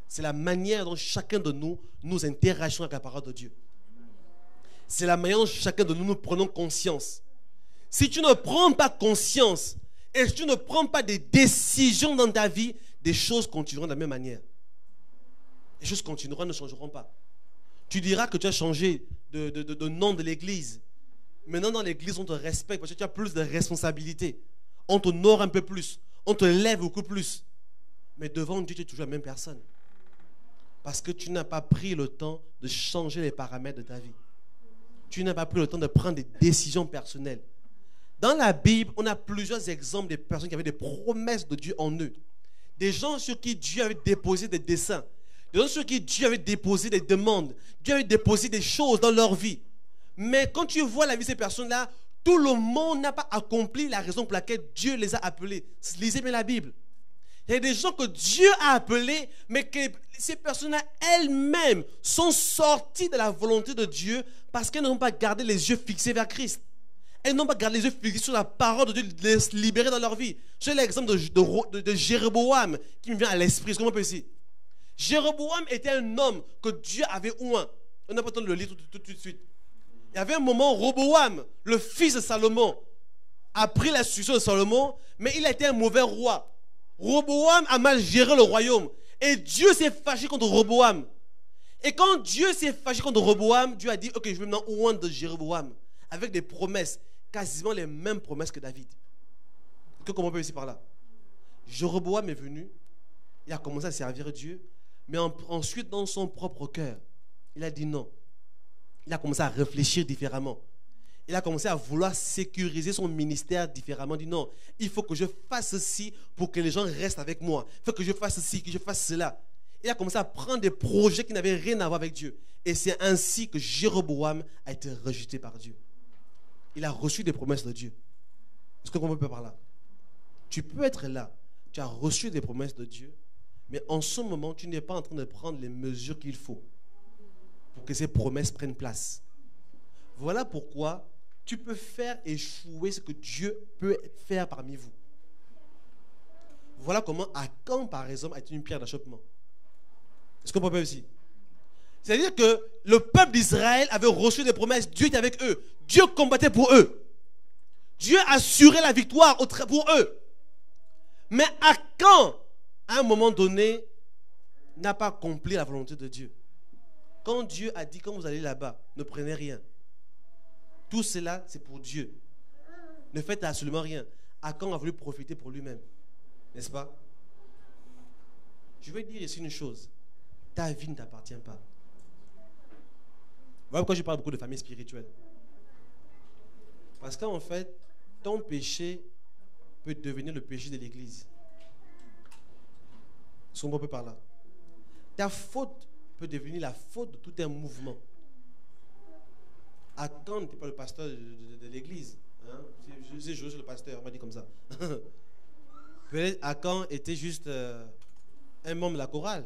A: C'est la manière dont chacun de nous interagissons avec la parole de Dieu. C'est la manière dont chacun de nous prenons conscience. Si tu ne prends pas conscience et si tu ne prends pas des décisions dans ta vie, des choses continueront de la même manière. Les choses continueront, ne changeront pas. Tu diras que tu as changé de nom de l'église. Maintenant, dans l'église, on te respecte parce que tu as plus de responsabilités. On t'honore un peu plus. On te lève beaucoup plus. Mais devant Dieu, tu es toujours la même personne. Parce que tu n'as pas pris le temps de changer les paramètres de ta vie. Tu n'as pas pris le temps de prendre des décisions personnelles. Dans la Bible, on a plusieurs exemples de personnes qui avaient des promesses de Dieu en eux. Des gens sur qui Dieu avait déposé des desseins. Des gens sur qui Dieu avait déposé des demandes. Dieu avait déposé des choses dans leur vie. Mais quand tu vois la vie de ces personnes-là, tout le monde n'a pas accompli la raison pour laquelle Dieu les a appelés. Lisez bien la Bible. Il y a des gens que Dieu a appelés, mais que ces personnes-là elles-mêmes sont sorties de la volonté de Dieu parce qu'elles n'ont pas gardé les yeux fixés vers Christ. Elles n'ont pas gardé les yeux fixés sur la parole de Dieu, de les libérer dans leur vie. J'ai l'exemple de Jéroboam qui me vient à l'esprit. Est-ce qu'on peut ici? Jéroboam était un homme que Dieu avait oint. On n'a pas besoin de le lire tout de suite. Il y avait un moment, Roboam, le fils de Salomon, a pris la succession de Salomon, mais il a été un mauvais roi. Roboam a mal géré le royaume. Et Dieu s'est fâché contre Roboam. Et quand Dieu s'est fâché contre Roboam, Dieu a dit, ok, je vais maintenant oindre de Jéroboam. Avec des promesses, quasiment les mêmes promesses que David. Comment on peut ici par là? Jéroboam est venu, il a commencé à servir Dieu, mais ensuite dans son propre cœur, il a dit non. Il a commencé à réfléchir différemment. Il a commencé à vouloir sécuriser son ministère différemment. Il dit non, il faut que je fasse ceci pour que les gens restent avec moi. Il faut que je fasse ceci, que je fasse cela. Il a commencé à prendre des projets qui n'avaient rien à voir avec Dieu. Et c'est ainsi que Jéroboam a été rejeté par Dieu. Il a reçu des promesses de Dieu. Est-ce que vous comprenez par là? Tu peux être là, tu as reçu des promesses de Dieu, mais en ce moment, tu n'es pas en train de prendre les mesures qu'il faut pour que ces promesses prennent place. Voilà pourquoi tu peux faire échouer ce que Dieu peut faire parmi vous. Voilà comment Akan, par exemple, a été une pierre d'achoppement. Est-ce qu'on peut pas aussi? C'est-à-dire que le peuple d'Israël avait reçu des promesses, Dieu était avec eux, Dieu combattait pour eux, Dieu assurait la victoire pour eux. Mais Akan, à un moment donné, n'a pas accompli la volonté de Dieu. Quand Dieu a dit, quand vous allez là-bas, ne prenez rien. Tout cela, c'est pour Dieu. Ne faites absolument rien. Akan a voulu profiter pour lui-même. N'est-ce pas? Je vais dire ici une chose. Ta vie ne t'appartient pas. Voilà pourquoi je parle beaucoup de famille spirituelle. Parce qu'en fait, ton péché peut devenir le péché de l'église. Est-ce qu'on peut par là? Ta faute peut devenir la faute de tout un mouvement. Akan n'était pas le pasteur de l'église. Hein? Je sais, je suis le pasteur, on m'a dit comme ça. Peut-être Akan était juste un membre de la chorale.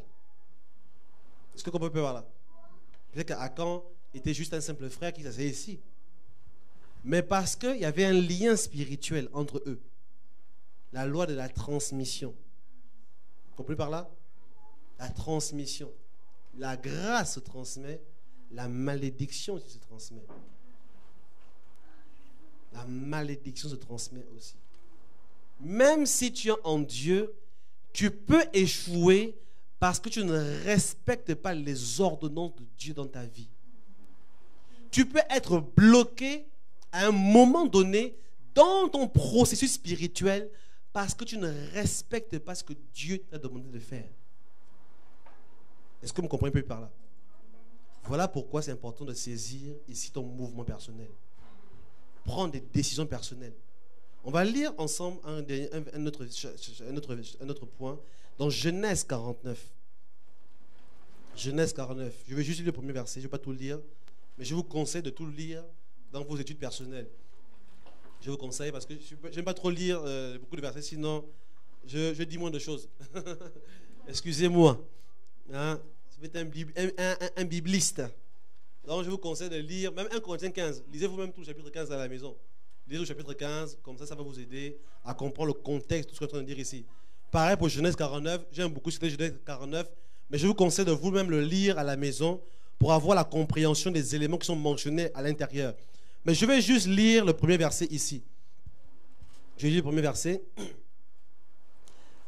A: Est-ce que vous comprenez par là? Peut-être qu'Akan était juste un simple frère qui s'asseyait ici. Mais parce qu'il y avait un lien spirituel entre eux. La loi de la transmission. Vous comprenez par là? La transmission. La grâce se transmet, la malédiction se transmet. La malédiction se transmet aussi. Même si tu es en Dieu, tu peux échouer parce que tu ne respectes pas les ordonnances de Dieu dans ta vie. Tu peux être bloqué à un moment donné dans ton processus spirituel parce que tu ne respectes pas ce que Dieu t'a demandé de faire. Est-ce que vous me comprenez un peu par là? Voilà pourquoi c'est important de saisir ici ton mouvement personnel. Prendre des décisions personnelles. On va lire ensemble un autre point dans Genèse 49. Genèse 49. Je vais juste lire le premier verset, je ne vais pas tout lire, mais je vous conseille de tout lire dans vos études personnelles. Je vous conseille parce que je n'aime pas trop lire beaucoup de versets, sinon je dis moins de choses. Excusez-moi. Hein? Vous êtes un bibliste. Donc je vous conseille de lire, même 1 Corinthiens 15. Lisez vous-même tout le chapitre 15 à la maison. Lisez le chapitre 15, comme ça va vous aider à comprendre le contexte, tout ce qu'on est en train de dire ici. Pareil pour Genèse 49, j'aime beaucoup citer Genèse 49, mais je vous conseille de vous-même le lire à la maison pour avoir la compréhension des éléments qui sont mentionnés à l'intérieur. Mais je vais juste lire le premier verset ici. Je lis le premier verset.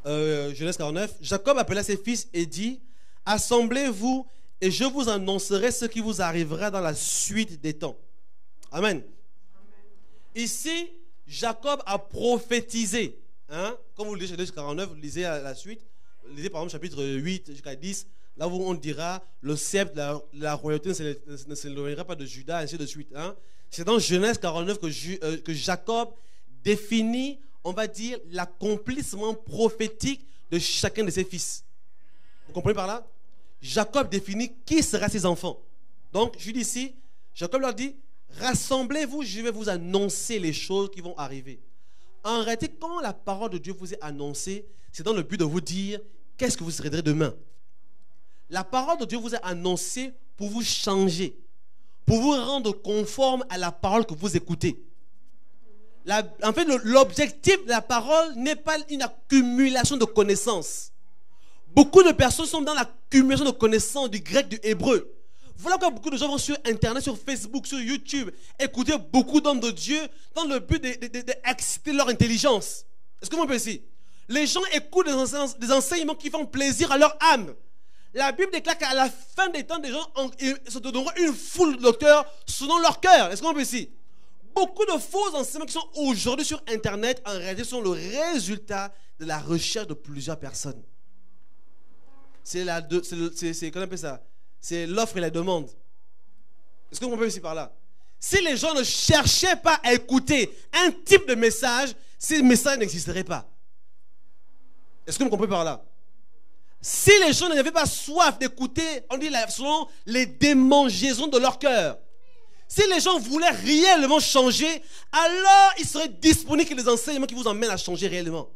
A: Genèse 49. Jacob appela ses fils et dit: assemblez-vous et je vous annoncerai ce qui vous arrivera dans la suite des temps. Amen. Ici, Jacob a prophétisé. Hein? Quand vous lisez Genèse 49, vous lisez à la suite. Lisez par exemple chapitre 8 jusqu'à 10. Là où on dira le sceptre, la royauté ne s'éloignera pas de Juda, ainsi de suite. Hein? C'est dans Genèse 49 que Jacob définit, on va dire, l'accomplissement prophétique de chacun de ses fils. Vous comprenez par là? Jacob définit qui sera ses enfants. Donc, je dis ici, Jacob leur dit: rassemblez-vous, je vais vous annoncer les choses qui vont arriver. En réalité, quand la parole de Dieu vous est annoncée, c'est dans le but de vous dire qu'est-ce que vous serez demain. La parole de Dieu vous est annoncée pour vous changer, pour vous rendre conforme à la parole que vous écoutez. En fait, l'objectif de la parole n'est pas une accumulation de connaissances. Beaucoup de personnes sont dans l'accumulation de connaissances du grec, du hébreu. Voilà pourquoi beaucoup de gens vont sur Internet, sur Facebook, sur YouTube, écouter beaucoup d'hommes de Dieu dans le but d'exciter leur intelligence. Est-ce que vous comprenez ici? Les gens écoutent des enseignements qui font plaisir à leur âme. La Bible déclare qu'à la fin des temps, des gens se donneront une foule de docteurs selon leur cœur. Est-ce qu'on peut ici? Beaucoup de faux enseignements qui sont aujourd'hui sur Internet, en réalité, sont le résultat de la recherche de plusieurs personnes. C'est qu'on appelle ça? C'est l'offre et la demande. Est-ce que vous comprenez ici par là? Si les gens ne cherchaient pas à écouter un type de message, ces messages n'existeraient pas. Est-ce que vous comprenez par là? Si les gens n'avaient pas soif d'écouter, on dit selon les démangeaisons de leur cœur. Si les gens voulaient réellement changer, alors il serait disponible que les enseignements qui vous emmènent à changer réellement.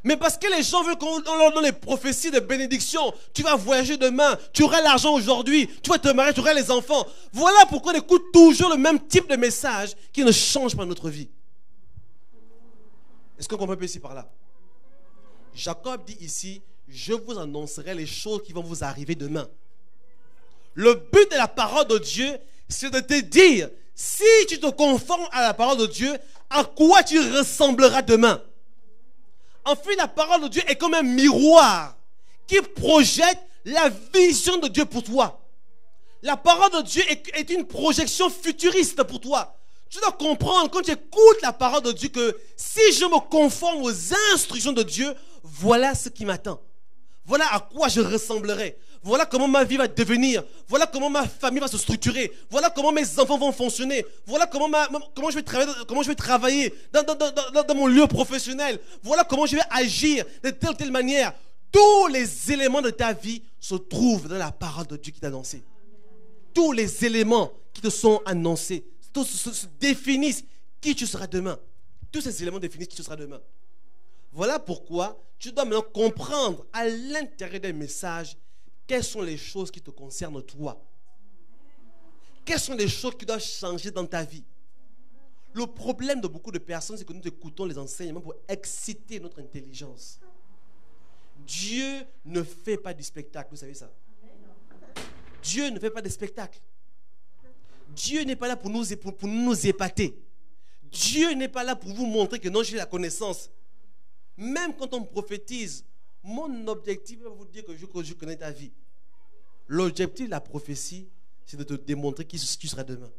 A: Mais parce que les gens veulent qu'on leur donne les prophéties de bénédiction, tu vas voyager demain, tu auras l'argent aujourd'hui, tu vas te marier, tu auras les enfants. Voilà pourquoi on écoute toujours le même type de message qui ne change pas notre vie. Est-ce qu'on comprend ici par là? Jacob dit ici, je vous annoncerai les choses qui vont vous arriver demain. Le but de la parole de Dieu, c'est de te dire, si tu te conformes à la parole de Dieu, à quoi tu ressembleras demain. En fait, la parole de Dieu est comme un miroir qui projette la vision de Dieu pour toi. La parole de Dieu est une projection futuriste pour toi. Tu dois comprendre quand tu écoutes la parole de Dieu que si je me conforme aux instructions de Dieu, voilà ce qui m'attend. Voilà à quoi je ressemblerai. Voilà comment ma vie va devenir. Voilà comment ma famille va se structurer. Voilà comment mes enfants vont fonctionner. Voilà comment je vais travailler dans mon lieu professionnel. Voilà comment je vais agir de telle ou telle manière. Tous les éléments de ta vie se trouvent dans la parole de Dieu qui t'a annoncé. Tous les éléments qui te sont annoncés se définissent qui tu seras demain. Tous ces éléments définissent qui tu seras demain. Voilà pourquoi tu dois maintenant comprendre à l'intérieur des messages quelles sont les choses qui te concernent toi. Quelles sont les choses qui doivent changer dans ta vie. Le problème de beaucoup de personnes, c'est que nous écoutons les enseignements pour exciter notre intelligence. Dieu ne fait pas du spectacle, vous savez ça? Dieu ne fait pas de spectacle. Dieu n'est pas là pour nous épater. Dieu n'est pas là pour vous montrer que non, j'ai la connaissance. Même quand on prophétise, mon objectif est de vous dire que je connais ta vie. L'objectif de la prophétie, c'est de te démontrer qui tu seras demain.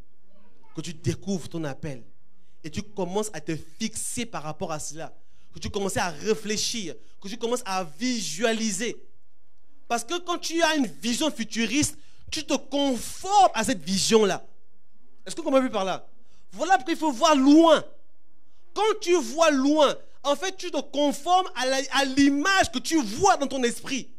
A: Que tu découvres ton appel. Et tu commences à te fixer par rapport à cela. Que tu commences à réfléchir. Que tu commences à visualiser. Parce que quand tu as une vision futuriste, tu te conformes à cette vision-là. Est-ce que vous comprenez par là? Voilà pourquoi il faut voir loin. Quand tu vois loin, en fait, tu te conformes à l'image que tu vois dans ton esprit.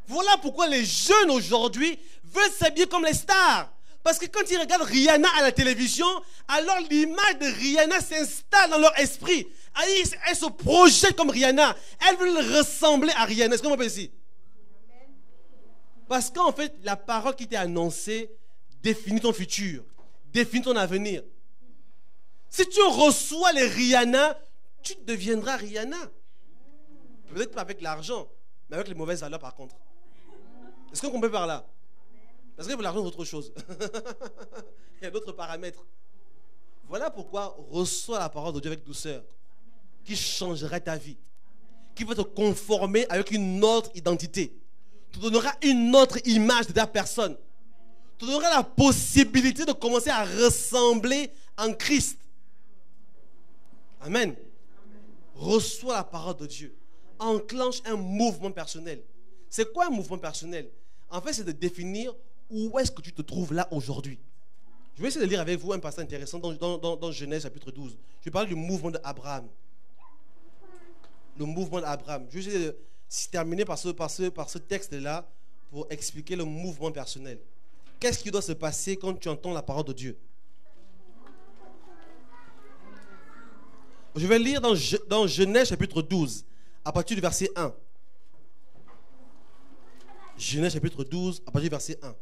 A: Voilà pourquoi les jeunes aujourd'hui veulent s'habiller comme les stars. Parce que quand ils regardent Rihanna à la télévision, alors l'image de Rihanna s'installe dans leur esprit. Elles se projettent comme Rihanna. Elles veulent ressembler à Rihanna. Est-ce qu'on m'appelle ici? Parce qu'en fait, la parole qui t'est annoncée définit ton futur, définit ton avenir. Si tu reçois les Rihanna, tu deviendras Rihanna. Peut-être pas avec l'argent, mais avec les mauvaises valeurs par contre. Est-ce qu'on comprend par là? Parce que l'argent c'est autre chose. Il y a d'autres paramètres. Voilà pourquoi reçois la parole de Dieu avec douceur, qui changera ta vie, qui va te conformer avec une autre identité, te donnera une autre image de ta personne, te donnera la possibilité de commencer à ressembler en Christ. Amen. Reçois la parole de Dieu. Enclenche un mouvement personnel. C'est quoi un mouvement personnel? En fait, c'est de définir où est-ce que tu te trouves là aujourd'hui. Je vais essayer de lire avec vous un passage intéressant dans Genèse chapitre 12. Je parle du mouvement d'Abraham. Le mouvement d'Abraham. Je vais essayer de terminer par ce texte-là pour expliquer le mouvement personnel. Qu'est-ce qui doit se passer quand tu entends la parole de Dieu? Je vais lire dans Genèse chapitre 12, à partir du verset 1. Genèse chapitre 12, à partir du verset 1. Là,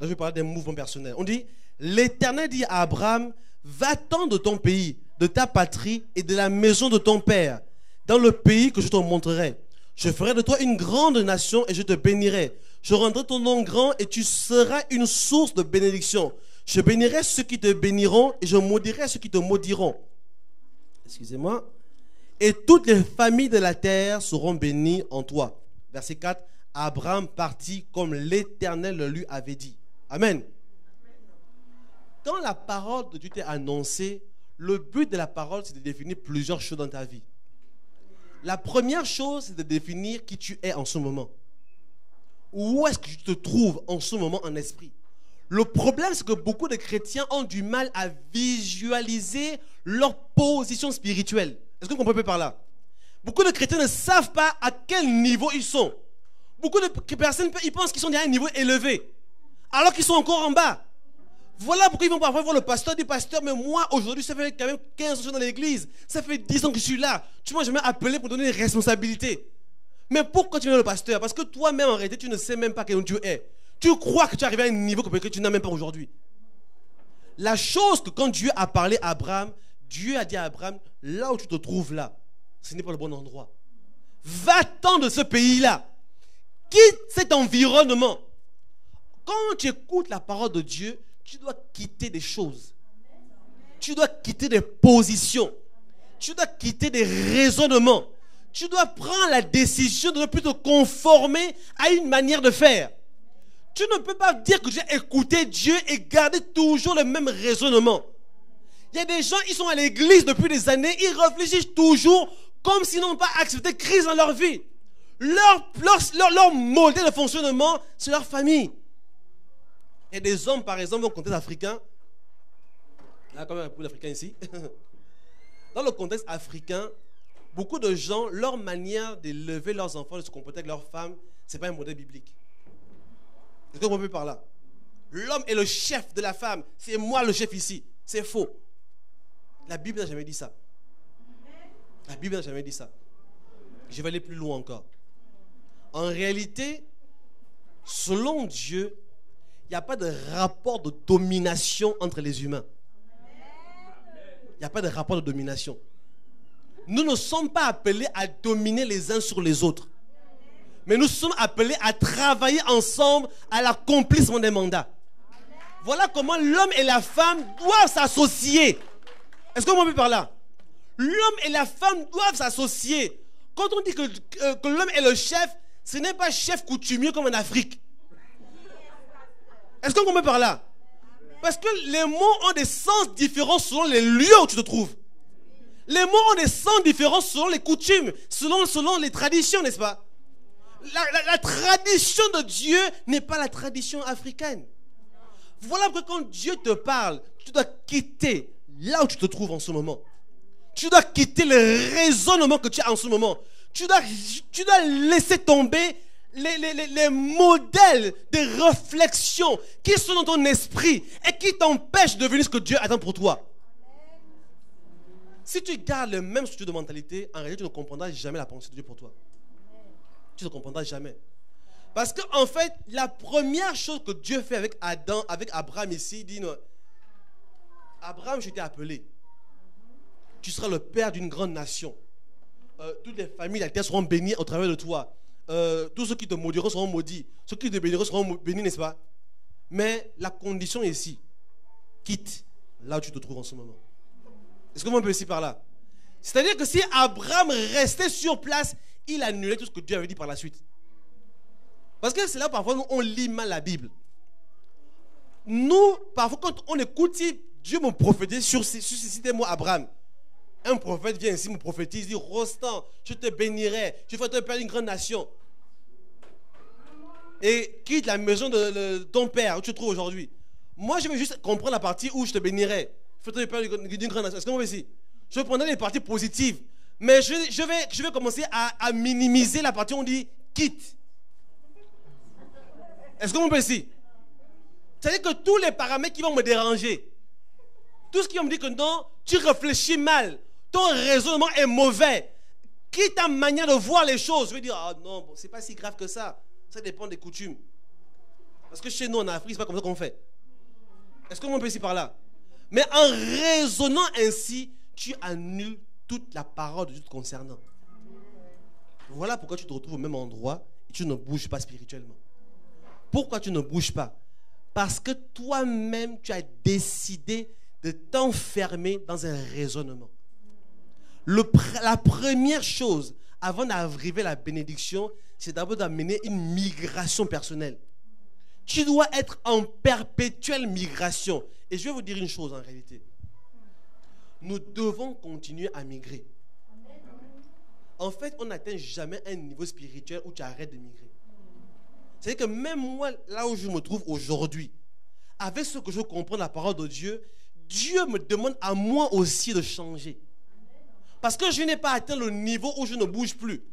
A: je vais parler d'un mouvement personnel. On dit, l'Éternel dit à Abraham, va-t'en de ton pays, de ta patrie et de la maison de ton père, dans le pays que je te montrerai. Je ferai de toi une grande nation et je te bénirai. Je rendrai ton nom grand et tu seras une source de bénédiction. Je bénirai ceux qui te béniront et je maudirai ceux qui te maudiront. Excusez-moi. Et toutes les familles de la terre seront bénies en toi. Verset 4. Abraham partit comme l'Éternel le lui avait dit. Amen. Quand la parole de Dieu t'est annoncée, le but de la parole, c'est de définir plusieurs choses dans ta vie. La première chose, c'est de définir qui tu es en ce moment. Où est-ce que tu te trouves en ce moment en esprit? Le problème, c'est que beaucoup de chrétiens ont du mal à visualiser leur position spirituelle. Est-ce que vous comprenez par là? Beaucoup de chrétiens ne savent pas à quel niveau ils sont. Beaucoup de personnes, ils pensent qu'ils sont à un niveau élevé, alors qu'ils sont encore en bas. Voilà pourquoi ils vont parfois voir le pasteur, dire pasteur, mais moi aujourd'hui, ça fait quand même 15 ans dans l'église, ça fait 10 ans que je suis là. Tu m'as jamais appelé pour donner des responsabilités. Mais pourquoi tu viens le pasteur? Parce que toi-même, en réalité, tu ne sais même pas quel tu es. Tu crois que tu es arrivé à un niveau que tu n'as même pas aujourd'hui. La chose que quand Dieu a parlé à Abraham, Dieu a dit à Abraham, là où tu te trouves là, ce n'est pas le bon endroit. Va-t'en de ce pays-là. Quitte cet environnement. Quand tu écoutes la parole de Dieu, tu dois quitter des choses. Tu dois quitter des positions. Tu dois quitter des raisonnements. Tu dois prendre la décision de ne plus te conformer à une manière de faire. Tu ne peux pas dire que j'ai écouté Dieu et garder toujours le même raisonnement. Il y a des gens, ils sont à l'église depuis des années, ils réfléchissent toujours comme s'ils n'ont pas accepté Christ dans leur vie. Leur modèle de fonctionnement, c'est leur famille. Il y a des hommes, par exemple, dans le contexte africain. Là, quand même, il y a beaucoup d'Africains ici. Dans le contexte africain, beaucoup de gens, leur manière d'élever leurs enfants, de se comporter avec leurs femmes, ce n'est pas un modèle biblique. Est-ce que vous comprenez par là? L'homme est le chef de la femme. C'est moi le chef ici. C'est faux. La Bible n'a jamais dit ça. La Bible n'a jamais dit ça. Je vais aller plus loin encore. En réalité, selon Dieu, il n'y a pas de rapport de domination entre les humains. Il n'y a pas de rapport de domination. Nous ne sommes pas appelés à dominer les uns sur les autres. Mais nous sommes appelés à travailler ensemble à l'accomplissement des mandats. Voilà comment l'homme et la femme doivent s'associer. Est-ce qu'on peut par là? L'homme et la femme doivent s'associer. Quand on dit que l'homme est le chef, ce n'est pas chef coutumier comme en Afrique. Est-ce qu'on comprend par là? Parce que les mots ont des sens différents selon les lieux où tu te trouves. Les mots ont des sens différents selon les coutumes, selon les traditions, n'est-ce pas? La tradition de Dieu n'est pas la tradition africaine. Voilà pourquoi quand Dieu te parle, tu dois quitter là où tu te trouves en ce moment. Tu dois quitter le raisonnement que tu as en ce moment. Tu dois laisser tomber les modèles de réflexion qui sont dans ton esprit et qui t'empêchent de devenir ce que Dieu attend pour toi. Si tu gardes le même structure de mentalité, en réalité, tu ne comprendras jamais la pensée de Dieu pour toi. Tu ne comprendras jamais. Parce qu'en fait, la première chose que Dieu fait avec Abraham ici, il dit, non, Abraham, je t'ai appelé. Tu seras le père d'une grande nation. Toutes les familles de la terre seront bénies au travers de toi. Tous ceux qui te maudiront seront maudits. Ceux qui te béniront seront bénis, n'est-ce pas? Mais la condition est ici. Quitte là où tu te trouves en ce moment. Est-ce que vous pouvez ici par là? C'est-à-dire que si Abraham restait sur place, il annulait tout ce que Dieu avait dit par la suite. Parce que c'est là parfois nous, on lit mal la Bible. Nous, parfois quand on écoute, si Dieu me prophétise, suscitez-moi Abraham. Un prophète vient ici, me prophétise, dit, Rostand, je te bénirai, je ferai te père d'une grande nation. Et quitte la maison de ton père, où tu te trouves aujourd'hui. Moi, je vais juste comprendre la partie où je te bénirai. Je ferai te père d'une grande nation. Est-ce que vous voyez ici? Je prendrai les parties positives. Mais je vais commencer à minimiser la partie où on dit quitte. Est-ce que vous voyez ici? C'est-à-dire que tous les paramètres qui vont me déranger, tout ce qui va me dire que non, tu réfléchis mal, ton raisonnement est mauvais, quitte ta manière de voir les choses, je vais dire, ah non, bon, c'est pas si grave que ça. Ça dépend des coutumes. Parce que chez nous en Afrique, c'est pas comme ça qu'on fait. Est-ce que vous voyez ici par là? Mais en raisonnant ainsi, tu annules toute la parole de Dieu te concernant. Voilà pourquoi tu te retrouves au même endroit et tu ne bouges pas spirituellement. Pourquoi tu ne bouges pas? Parce que toi-même, tu as décidé de t'enfermer dans un raisonnement. La première chose, avant d'arriver à la bénédiction, c'est d'abord d'amener une migration personnelle. Tu dois être en perpétuelle migration. Et je vais vous dire une chose en réalité. Nous devons continuer à migrer. En fait, on n'atteint jamais un niveau spirituel où tu arrêtes de migrer. C'est-à-dire que même moi, là où je me trouve aujourd'hui, avec ce que je comprends de la parole de Dieu, Dieu me demande à moi aussi de changer. Parce que je n'ai pas atteint le niveau où je ne bouge plus.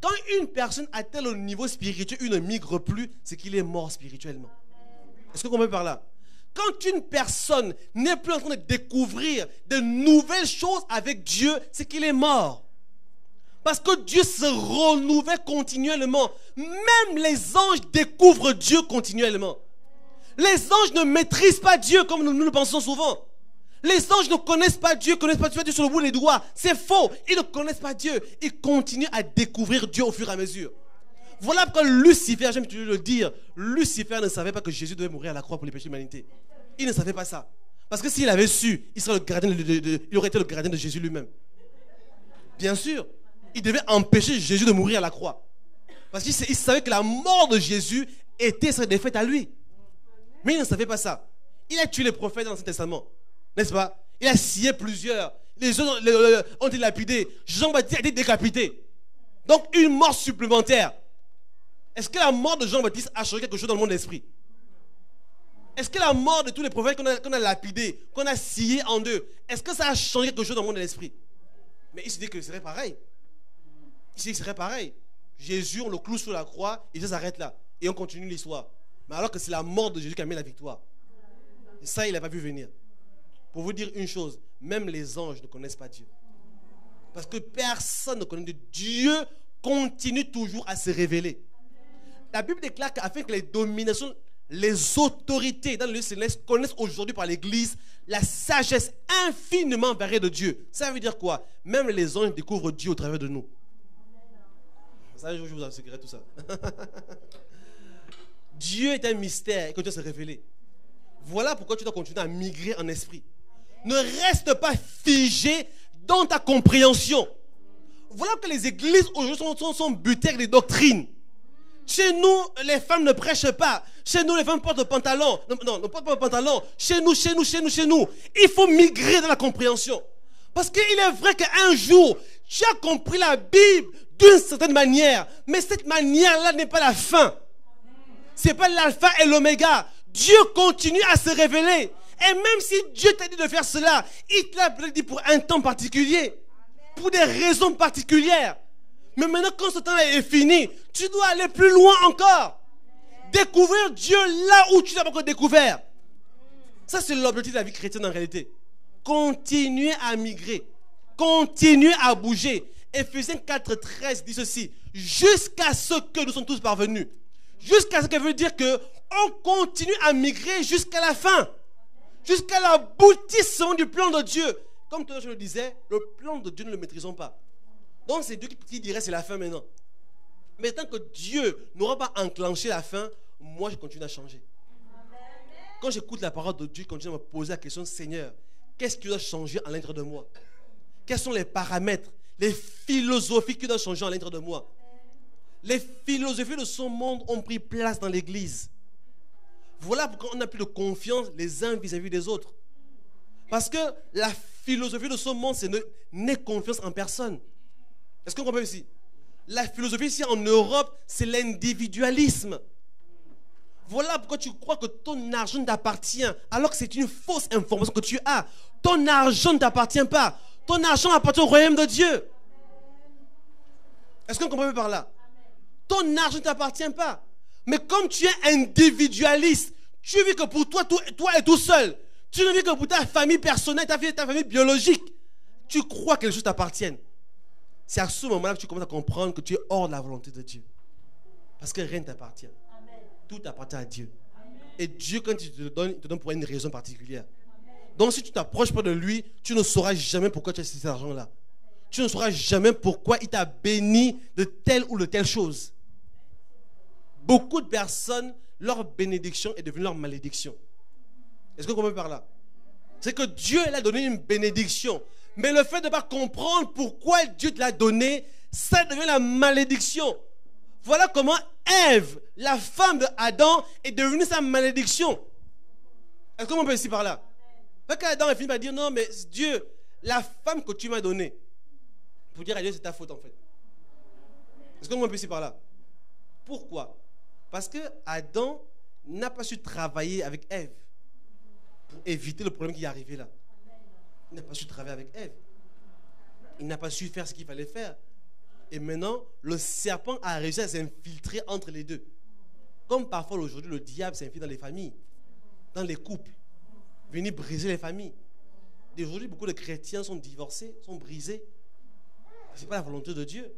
A: Quand une personne atteint le niveau spirituel, il ne migre plus, c'est qu'il est mort spirituellement. Est-ce que vous comprenez par là? Quand une personne n'est plus en train de découvrir de nouvelles choses avec Dieu, c'est qu'il est mort. Parce que Dieu se renouvelle continuellement. Même les anges découvrent Dieu continuellement. Les anges ne maîtrisent pas Dieu comme nous le pensons souvent. Les anges ne connaissent pas Dieu, Dieu sur le bout des doigts. C'est faux. Ils ne connaissent pas Dieu. Ils continuent à découvrir Dieu au fur et à mesure. Voilà pourquoi Lucifer, j'aime toujours le dire, Lucifer ne savait pas que Jésus devait mourir à la croix pour les péchés de l'humanité. Il ne savait pas ça. Parce que s'il avait su, il aurait été le gardien de Jésus lui-même. Bien sûr, il devait empêcher Jésus de mourir à la croix. Parce qu'il savait que la mort de Jésus était sa défaite à lui. Mais il ne savait pas ça. Il a tué les prophètes dans l'Ancien Testament. N'est-ce pas? Il a scié plusieurs. Les autres ont été lapidés. Jean-Baptiste a été décapité. Donc une mort supplémentaire. Est-ce que la mort de Jean-Baptiste a changé quelque chose dans le monde de l'esprit? Est-ce que la mort de tous les prophètes qu'on a lapidés, qu'on a sciés en deux, est-ce que ça a changé quelque chose dans le monde de l'esprit? Mais il se dit que ce serait pareil. Il se dit que ce serait pareil. Jésus, on le cloue sur la croix et ça s'arrête là. Et on continue l'histoire. Mais alors que c'est la mort de Jésus qui a mis la victoire. Et ça, il n'a pas vu venir. Pour vous dire une chose, même les anges ne connaissent pas Dieu. Parce que personne ne connaît Dieu. Dieu continue toujours à se révéler. La Bible déclare qu'afin que les dominations, les autorités dans le lieu céleste connaissent aujourd'hui par l'Église la sagesse infiniment variée de Dieu. Ça veut dire quoi? Même les anges découvrent Dieu au travers de nous. Ça, je vous assurerai tout ça. Dieu est un mystère et que Dieu se révéler. Voilà pourquoi tu dois continuer à migrer en esprit. Ne reste pas figé dans ta compréhension. Voilà que les églises aujourd'hui sont butées avec des doctrines. Chez nous, les femmes ne prêchent pas. Chez nous, les femmes portent le pantalon. Non, ne portent pas le pantalon. Chez nous. Il faut migrer dans la compréhension. Parce qu'il est vrai qu'un jour, tu as compris la Bible d'une certaine manière. Mais cette manière-là n'est pas la fin. Ce n'est pas l'alpha et l'oméga. Dieu continue à se révéler. Et même si Dieu t'a dit de faire cela, il te l'a dit pour un temps particulier. Pour des raisons particulières. Mais maintenant, quand ce temps est fini, tu dois aller plus loin encore. Découvrir Dieu là où tu n'as pas encore découvert. Ça, c'est l'objectif de la vie chrétienne en réalité. Continuer à migrer. Continuer à bouger. Éphésiens 4,13 dit ceci. Jusqu'à ce que nous sommes tous parvenus. Jusqu'à ce que veut dire qu'on continue à migrer jusqu'à la fin. Jusqu'à l'aboutissement du plan de Dieu. Comme tout à l'heure je le disais, le plan de Dieu, nous ne le maîtrisons pas. Donc c'est Dieu qui dirait c'est la fin maintenant. Mais tant que Dieu n'aura pas enclenché la fin, moi je continue à changer. Quand j'écoute la parole de Dieu, je continue à me poser la question, Seigneur, qu'est-ce qui doit changer à l'intérieur de moi? Quels sont les paramètres, les philosophies qui doivent changer à l'intérieur de moi? Les philosophies de ce monde ont pris place dans l'église. Voilà pourquoi on n'a plus de confiance les uns vis-à-vis des autres. Parce que la philosophie de ce monde, c'est n'aie confiance en personne. Est-ce qu'on comprend ici? La philosophie ici en Europe, c'est l'individualisme. Voilà pourquoi tu crois que ton argent t'appartient, alors que c'est une fausse information que tu as. Ton argent ne t'appartient pas. Ton argent appartient au royaume de Dieu. Est-ce qu'on comprend par là? Ton argent ne t'appartient pas. Mais comme tu es individualiste, tu vis que pour toi et tout seul. Tu ne vis que pour ta famille personnelle, ta famille biologique. Tu crois que les choses t'appartiennent. C'est à ce moment-là que tu commences à comprendre que tu es hors de la volonté de Dieu. Parce que rien ne t'appartient. Tout appartient à Dieu. Et Dieu, quand il te donne pour une raison particulière. Donc si tu t'approches pas de lui, tu ne sauras jamais pourquoi tu as cet argent-là. Tu ne sauras jamais pourquoi il t'a béni de telle ou de telle chose. Beaucoup de personnes, leur bénédiction est devenue leur malédiction. Est-ce que vous comprenez par là? C'est que Dieu l'a donné une bénédiction. Mais le fait de ne pas comprendre pourquoi Dieu te l'a donné, ça devient la malédiction. Voilà comment Ève, la femme de Adam, est devenue sa malédiction. Est-ce qu'on peut ici par là? Fait qu'Adam a fini par dire non, mais Dieu, la femme que tu m'as donnée, pour dire à Dieu, c'est ta faute en fait. Est-ce qu'on peut ici par là? Pourquoi? Parce que Adam n'a pas su travailler avec Ève pour éviter le problème qui est arrivé là. Il n'a pas su travailler avec Ève. Il n'a pas su faire ce qu'il fallait faire. Et maintenant, le serpent a réussi à s'infiltrer entre les deux. Comme parfois aujourd'hui, le diable s'infiltre dans les familles, dans les couples, venir briser les familles. Aujourd'hui, beaucoup de chrétiens sont divorcés, sont brisés. Ce n'est pas la volonté de Dieu.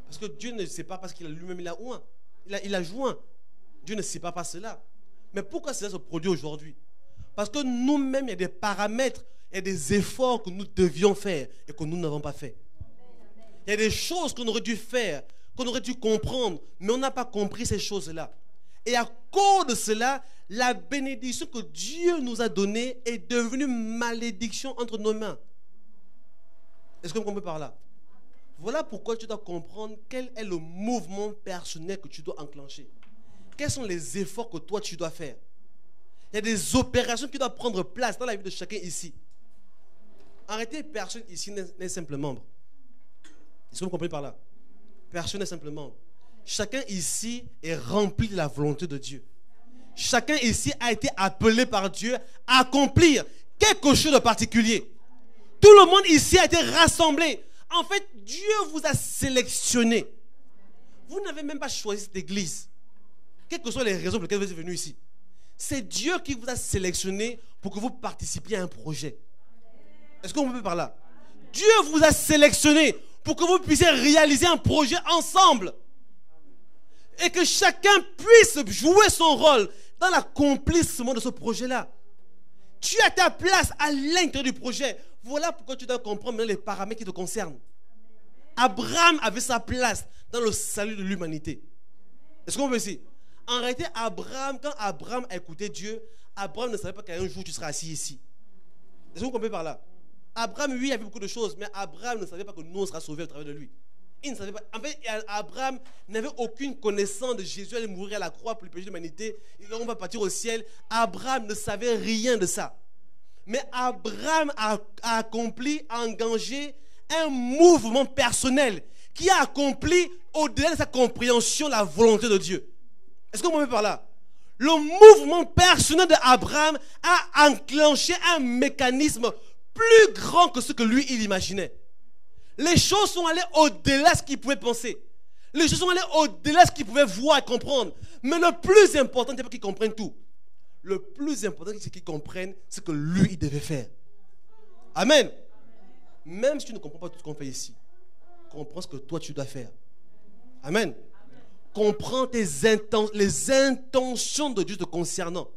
A: Parce que Dieu ne sait pas parce qu'il a lui-même il a oint. Il a joint. Dieu ne sait pas cela. Mais pourquoi cela se produit aujourd'hui? Parce que nous-mêmes, il y a des paramètres, il y a des efforts que nous devions faire et que nous n'avons pas fait. Il y a des choses qu'on aurait dû faire, qu'on aurait dû comprendre, mais on n'a pas compris ces choses-là. Et à cause de cela, la bénédiction que Dieu nous a donnée est devenue malédiction entre nos mains. Est-ce que vous comprenez par là? Voilà pourquoi tu dois comprendre quel est le mouvement personnel que tu dois enclencher. Quels sont les efforts que toi tu dois faire? Il y a des opérations qui doivent prendre place dans la vie de chacun ici. Arrêtez, personne ici n'est simple membre. Est-ce que vous comprenez par là? Personne n'est simple membre. Chacun ici est rempli de la volonté de Dieu. Chacun ici a été appelé par Dieu à accomplir quelque chose de particulier. Tout le monde ici a été rassemblé. En fait, Dieu vous a sélectionné. Vous n'avez même pas choisi cette église. Quelles que soient les raisons pour lesquelles vous êtes venus ici. C'est Dieu qui vous a sélectionné pour que vous participiez à un projet. Est-ce qu'on peut par là? Dieu vous a sélectionné pour que vous puissiez réaliser un projet ensemble. Et que chacun puisse jouer son rôle dans l'accomplissement de ce projet-là. Tu as ta place à l'intérieur du projet. Voilà pourquoi tu dois comprendre maintenant les paramètres qui te concernent. Abraham avait sa place dans le salut de l'humanité. Est-ce qu'on veut ici? En réalité, quand Abraham a écouté Dieu, Abraham ne savait pas qu'un jour tu seras assis ici. Est-ce que vous comprenez par là? Abraham, oui, il a vu beaucoup de choses, mais Abraham ne savait pas que nous, on sera sauvés au travers de lui. Il ne savait pas. En fait, Abraham n'avait aucune connaissance de Jésus allait mourir à la croix pour le péché de l'humanité. On va partir au ciel. Abraham ne savait rien de ça. Mais Abraham a accompli, a engagé un mouvement personnel qui a accompli, au-delà de sa compréhension, la volonté de Dieu. Est-ce qu'on peut par là? Le mouvement personnel d'Abraham a enclenché un mécanisme plus grand que ce que lui, il imaginait. Les choses sont allées au-delà de ce qu'il pouvait penser. Les choses sont allées au-delà de ce qu'il pouvait voir et comprendre. Mais le plus important, c'est pas qu'il comprenne tout. Le plus important, c'est qu'il comprenne ce que lui, il devait faire. Amen. Même si tu ne comprends pas tout ce qu'on fait ici, comprends ce que toi, tu dois faire. Amen. Comprends les intentions de Dieu te concernant.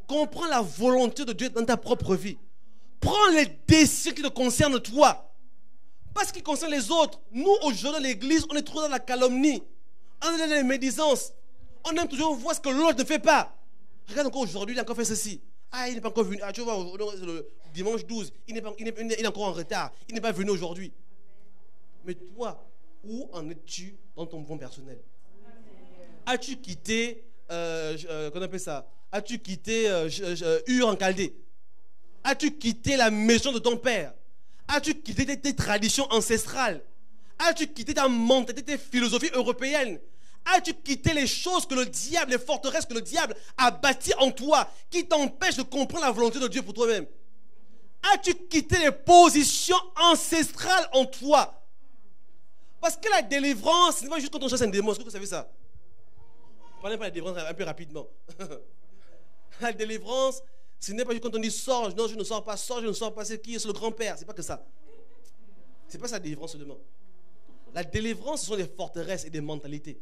A: Comprends la volonté de Dieu dans ta propre vie. Prends les décisions qui te concernent toi. Pas ce qui concerne les autres. Nous, aujourd'hui, dans l'église, on est trop dans la calomnie. On est dans les médisances. On aime toujours voir ce que l'autre ne fait pas. Regarde encore aujourd'hui, il a encore fait ceci. Ah, il n'est pas encore venu. Ah, tu vois, le dimanche 12, il est encore en retard. Il n'est pas venu aujourd'hui. Mais toi, où en es-tu dans ton mouvement personnel? As-tu quitté, qu'on appelle ça? As-tu quitté Ur en Chaldée? As-tu quitté la maison de ton père? As-tu quitté tes traditions ancestrales? As-tu quitté ta mentalité, tes philosophies européennes? As-tu quitté les choses que le diable, les forteresses que le diable a bâties en toi, qui t'empêchent de comprendre la volonté de Dieu pour toi-même? As-tu quitté les positions ancestrales en toi? Parce que la délivrance, ce n'est pas juste quand on chasse un démon. Est-ce que vous savez ça? Parlez pas de la délivrance un peu rapidement. La délivrance, ce n'est pas juste quand on dit sors, non, je ne sors pas, sors, je ne sors pas, c'est qui? C'est le grand-père. C'est pas que ça. C'est pas ça la délivrance seulement. La délivrance, ce sont des forteresses et des mentalités.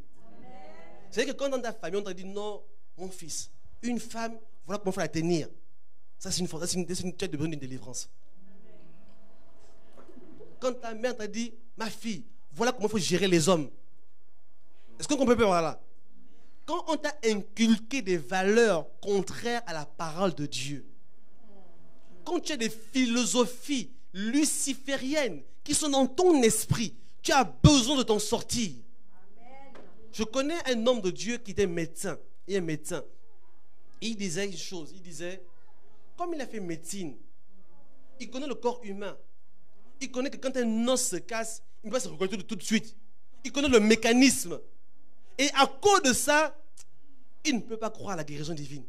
A: C'est-à-dire que quand dans ta famille, on t'a dit non, mon fils, une femme, voilà comment il faut la tenir. Ça, c'est une forteresse, tu as besoin d'une délivrance. Quand ta mère t'a dit ma fille, voilà comment il faut gérer les hommes. Est-ce qu'on peut voir là? Quand on t'a inculqué des valeurs contraires à la parole de Dieu, quand tu as des philosophies lucifériennes qui sont dans ton esprit, tu as besoin de t'en sortir. Je connais un homme de Dieu qui était médecin. Il est médecin. Et il disait une chose. Il disait, comme il a fait médecine, il connaît le corps humain. Il connaît que quand un os se casse, il va se recoller tout de suite. Il connaît le mécanisme. Et à cause de ça, il ne peut pas croire à la guérison divine.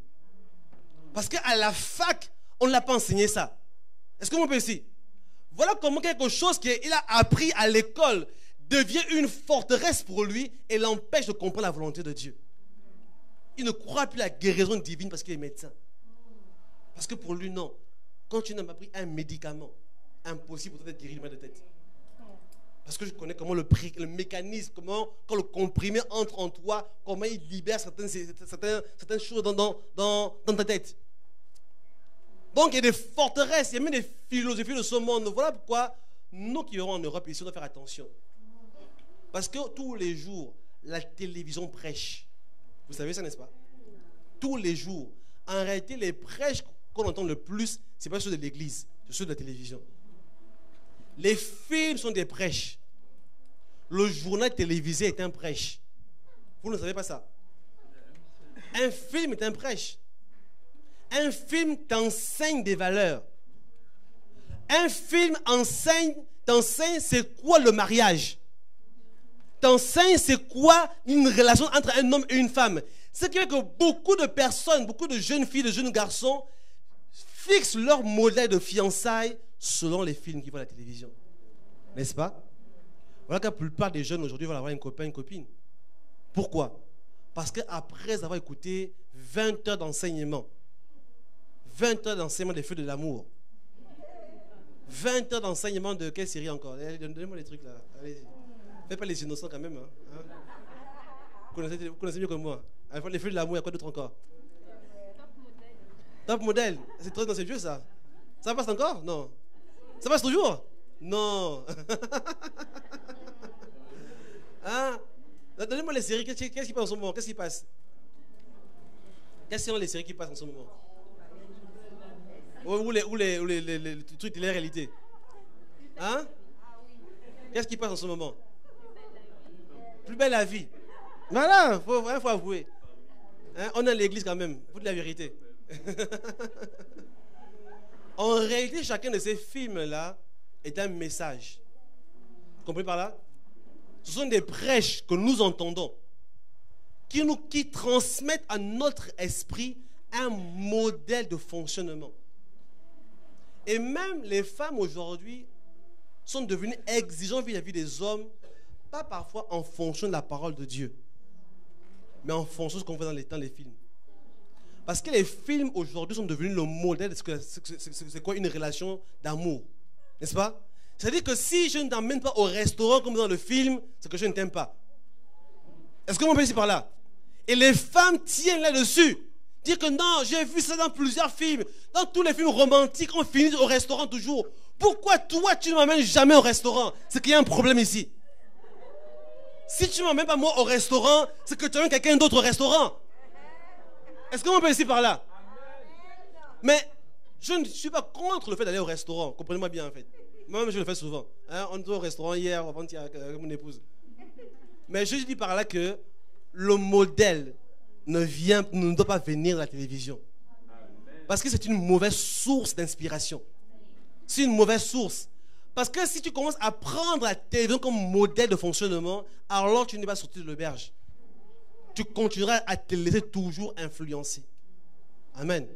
A: Parce qu'à la fac, on ne l'a pas enseigné ça. Est-ce que vous pouvez ici? Voilà comment quelque chose qu'il a appris à l'école devient une forteresse pour lui et l'empêche de comprendre la volonté de Dieu. Il ne croit plus à la guérison divine parce qu'il est médecin. Parce que pour lui, non. Quand tu n'as pas pris un médicament, impossible pour toi d'être guéri du mal de tête. Parce que je connais comment le mécanisme, comment quand le comprimé entre en toi, comment il libère certaines choses dans ta tête. Donc il y a des forteresses, il y a même des philosophies de ce monde. Voilà pourquoi nous qui vivons en Europe, ici, on doit faire attention. Parce que tous les jours, la télévision prêche. Vous savez ça, n'est-ce pas? Tous les jours. En réalité, les prêches qu'on entend le plus, ce n'est pas ceux de l'église, c'est ceux de la télévision. Les films sont des prêches. Le journal télévisé est un prêche. Vous ne savez pas ça? Un film est un prêche. Un film t'enseigne des valeurs. Un film t'enseigne c'est quoi le mariage. T'enseigne c'est quoi une relation entre un homme et une femme. Ce qui fait que beaucoup de personnes, beaucoup de jeunes filles, de jeunes garçons fixent leur modèle de fiançailles selon les films qu'ils voient à la télévision. N'est-ce pas? Voilà que la plupart des jeunes aujourd'hui veulent avoir un copain, une copine. Pourquoi? Parce qu'après avoir écouté 20 heures d'enseignement, 20 heures d'enseignement des feux de l'amour, 20 heures d'enseignement de quelle série encore? Donnez-moi les trucs là. Allez-y. Faites pas les innocents quand même. Hein? Vous connaissez mieux que moi. Les feux de l'amour, il y a quoi d'autre encore? Top modèle. C'est trop dans ces jeux ça. Ça passe encore? Non. Ça passe toujours? Non. Hein? Donnez-moi les séries. Qu'est-ce qui passe en ce moment? Qu'est-ce qui passe? Quelles sont les séries qui passent en ce moment? Ou les trucs de la réalité? Hein? Qu'est-ce qui passe en ce moment? Plus belle la vie. Voilà, il faut avouer. Hein? On est à l'église quand même. Il faut de la vérité. En réalité, chacun de ces films-là est un message. Vous comprenez par là? Ce sont des prêches que nous entendons qui transmettent à notre esprit un modèle de fonctionnement. Et même les femmes aujourd'hui sont devenues exigeantes vis-à-vis des hommes, pas parfois en fonction de la parole de Dieu, mais en fonction de ce qu'on voit dans les films. Parce que les films aujourd'hui sont devenus le modèle de c'est quoi une relation d'amour. N'est-ce pas? C'est-à-dire que si je ne t'emmène pas au restaurant comme dans le film, c'est que je ne t'aime pas. Est-ce que vous me ici par là? Et les femmes tiennent là-dessus. Dire que non, j'ai vu ça dans plusieurs films. Dans tous les films romantiques, on finit au restaurant toujours. Pourquoi toi, tu ne m'emmènes jamais au restaurant? C'est qu'il y a un problème ici. Si tu ne m'emmènes pas moi au restaurant, c'est que tu amènes quelqu'un d'autre au restaurant. Est-ce que vous me ici par là? Mais je ne suis pas contre le fait d'aller au restaurant. Comprenez-moi bien en fait. Moi-même, je le fais souvent. Hein, on était au restaurant hier, avant-hier, avec mon épouse. Mais je dis par là que le modèle ne doit pas venir de la télévision. Parce que c'est une mauvaise source d'inspiration. C'est une mauvaise source. Parce que si tu commences à prendre la télévision comme modèle de fonctionnement, alors tu n'es pas sorti de l'auberge. Tu continueras à te laisser toujours influencer. Amen.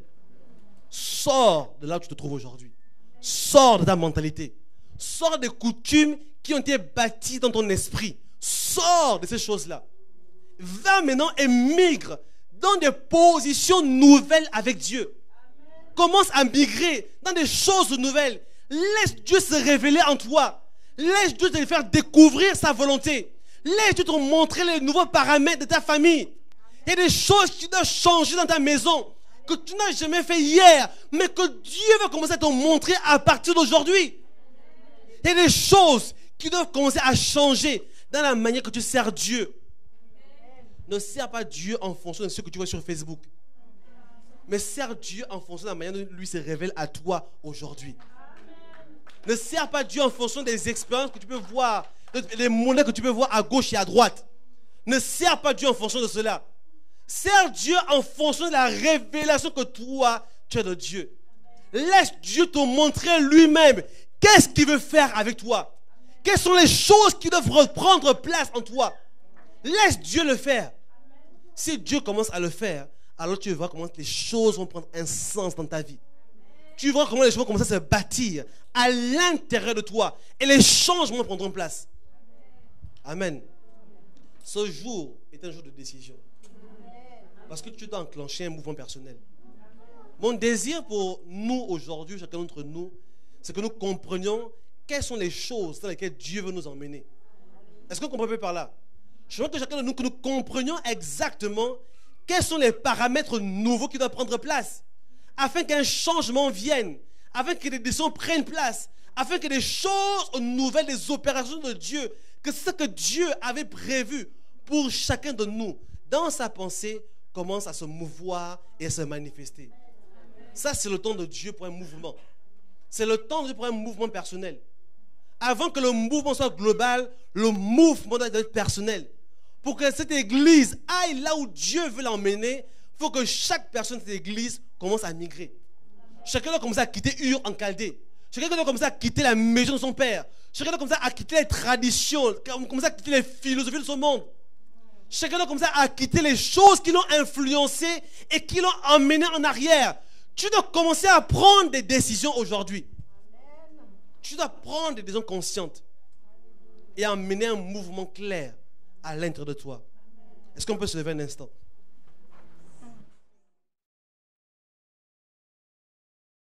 A: Sors de là où tu te trouves aujourd'hui. Sors de ta mentalité. Sors des coutumes qui ont été bâties dans ton esprit. Sors de ces choses-là. Va maintenant et migre dans des positions nouvelles avec Dieu. Commence à migrer dans des choses nouvelles. Laisse Dieu se révéler en toi. Laisse Dieu te faire découvrir sa volonté. Laisse Dieu te montrer les nouveaux paramètres de ta famille. Il y a des choses qui doivent changer dans ta maison que tu n'as jamais fait hier, mais que Dieu va commencer à te montrer à partir d'aujourd'hui. Il y a des choses qui doivent commencer à changer dans la manière que tu sers Dieu. Ne sers pas Dieu en fonction de ce que tu vois sur Facebook, mais sers Dieu en fonction de la manière dont lui se révèle à toi aujourd'hui. Ne sers pas Dieu en fonction des expériences que tu peux voir, des modèles que tu peux voir à gauche et à droite, Ne sers pas Dieu en fonction de cela. Sers Dieu en fonction de la révélation que toi, tu as de Dieu. Laisse Dieu te montrer lui-même qu'est-ce qu'il veut faire avec toi. Quelles sont les choses qui doivent prendre place en toi. Laisse Dieu le faire. Si Dieu commence à le faire, alors tu vas voir comment les choses vont prendre un sens dans ta vie. Tu vois comment les choses vont commencer à se bâtir à l'intérieur de toi. Et les changements prendront place. Amen. Ce jour est un jour de décision. Parce que tu dois enclencher un mouvement personnel. Mon désir pour nous aujourd'hui, chacun d'entre nous, c'est que nous comprenions quelles sont les choses dans lesquelles Dieu veut nous emmener. Est-ce qu'on comprend par là? Je veux que chacun de nous, que nous comprenions exactement quels sont les paramètres nouveaux qui doivent prendre place afin qu'un changement vienne, afin que des décisions prennent place, afin que des choses nouvelles, des opérations de Dieu, que ce que Dieu avait prévu pour chacun de nous, dans sa pensée, commence à se mouvoir et à se manifester. Ça, c'est le temps de Dieu pour un mouvement. C'est le temps de Dieu pour un mouvement personnel. Avant que le mouvement soit global, le mouvement doit être personnel. Pour que cette église aille là où Dieu veut l'emmener, il faut que chaque personne de cette église commence à migrer. Chacun doit commencer à quitter Ur en Chaldée. Chacun doit commencer à quitter la maison de son père. Chacun doit commencer à quitter les traditions, commencer à quitter les philosophies de son monde. Chacun doit commencer à quitter les choses qui l'ont influencé et qui l'ont emmené en arrière. Tu dois commencer à prendre des décisions aujourd'hui. Tu dois prendre des décisions conscientes et amener un mouvement clair à l'intérieur de toi. Est-ce qu'on peut se lever un instant?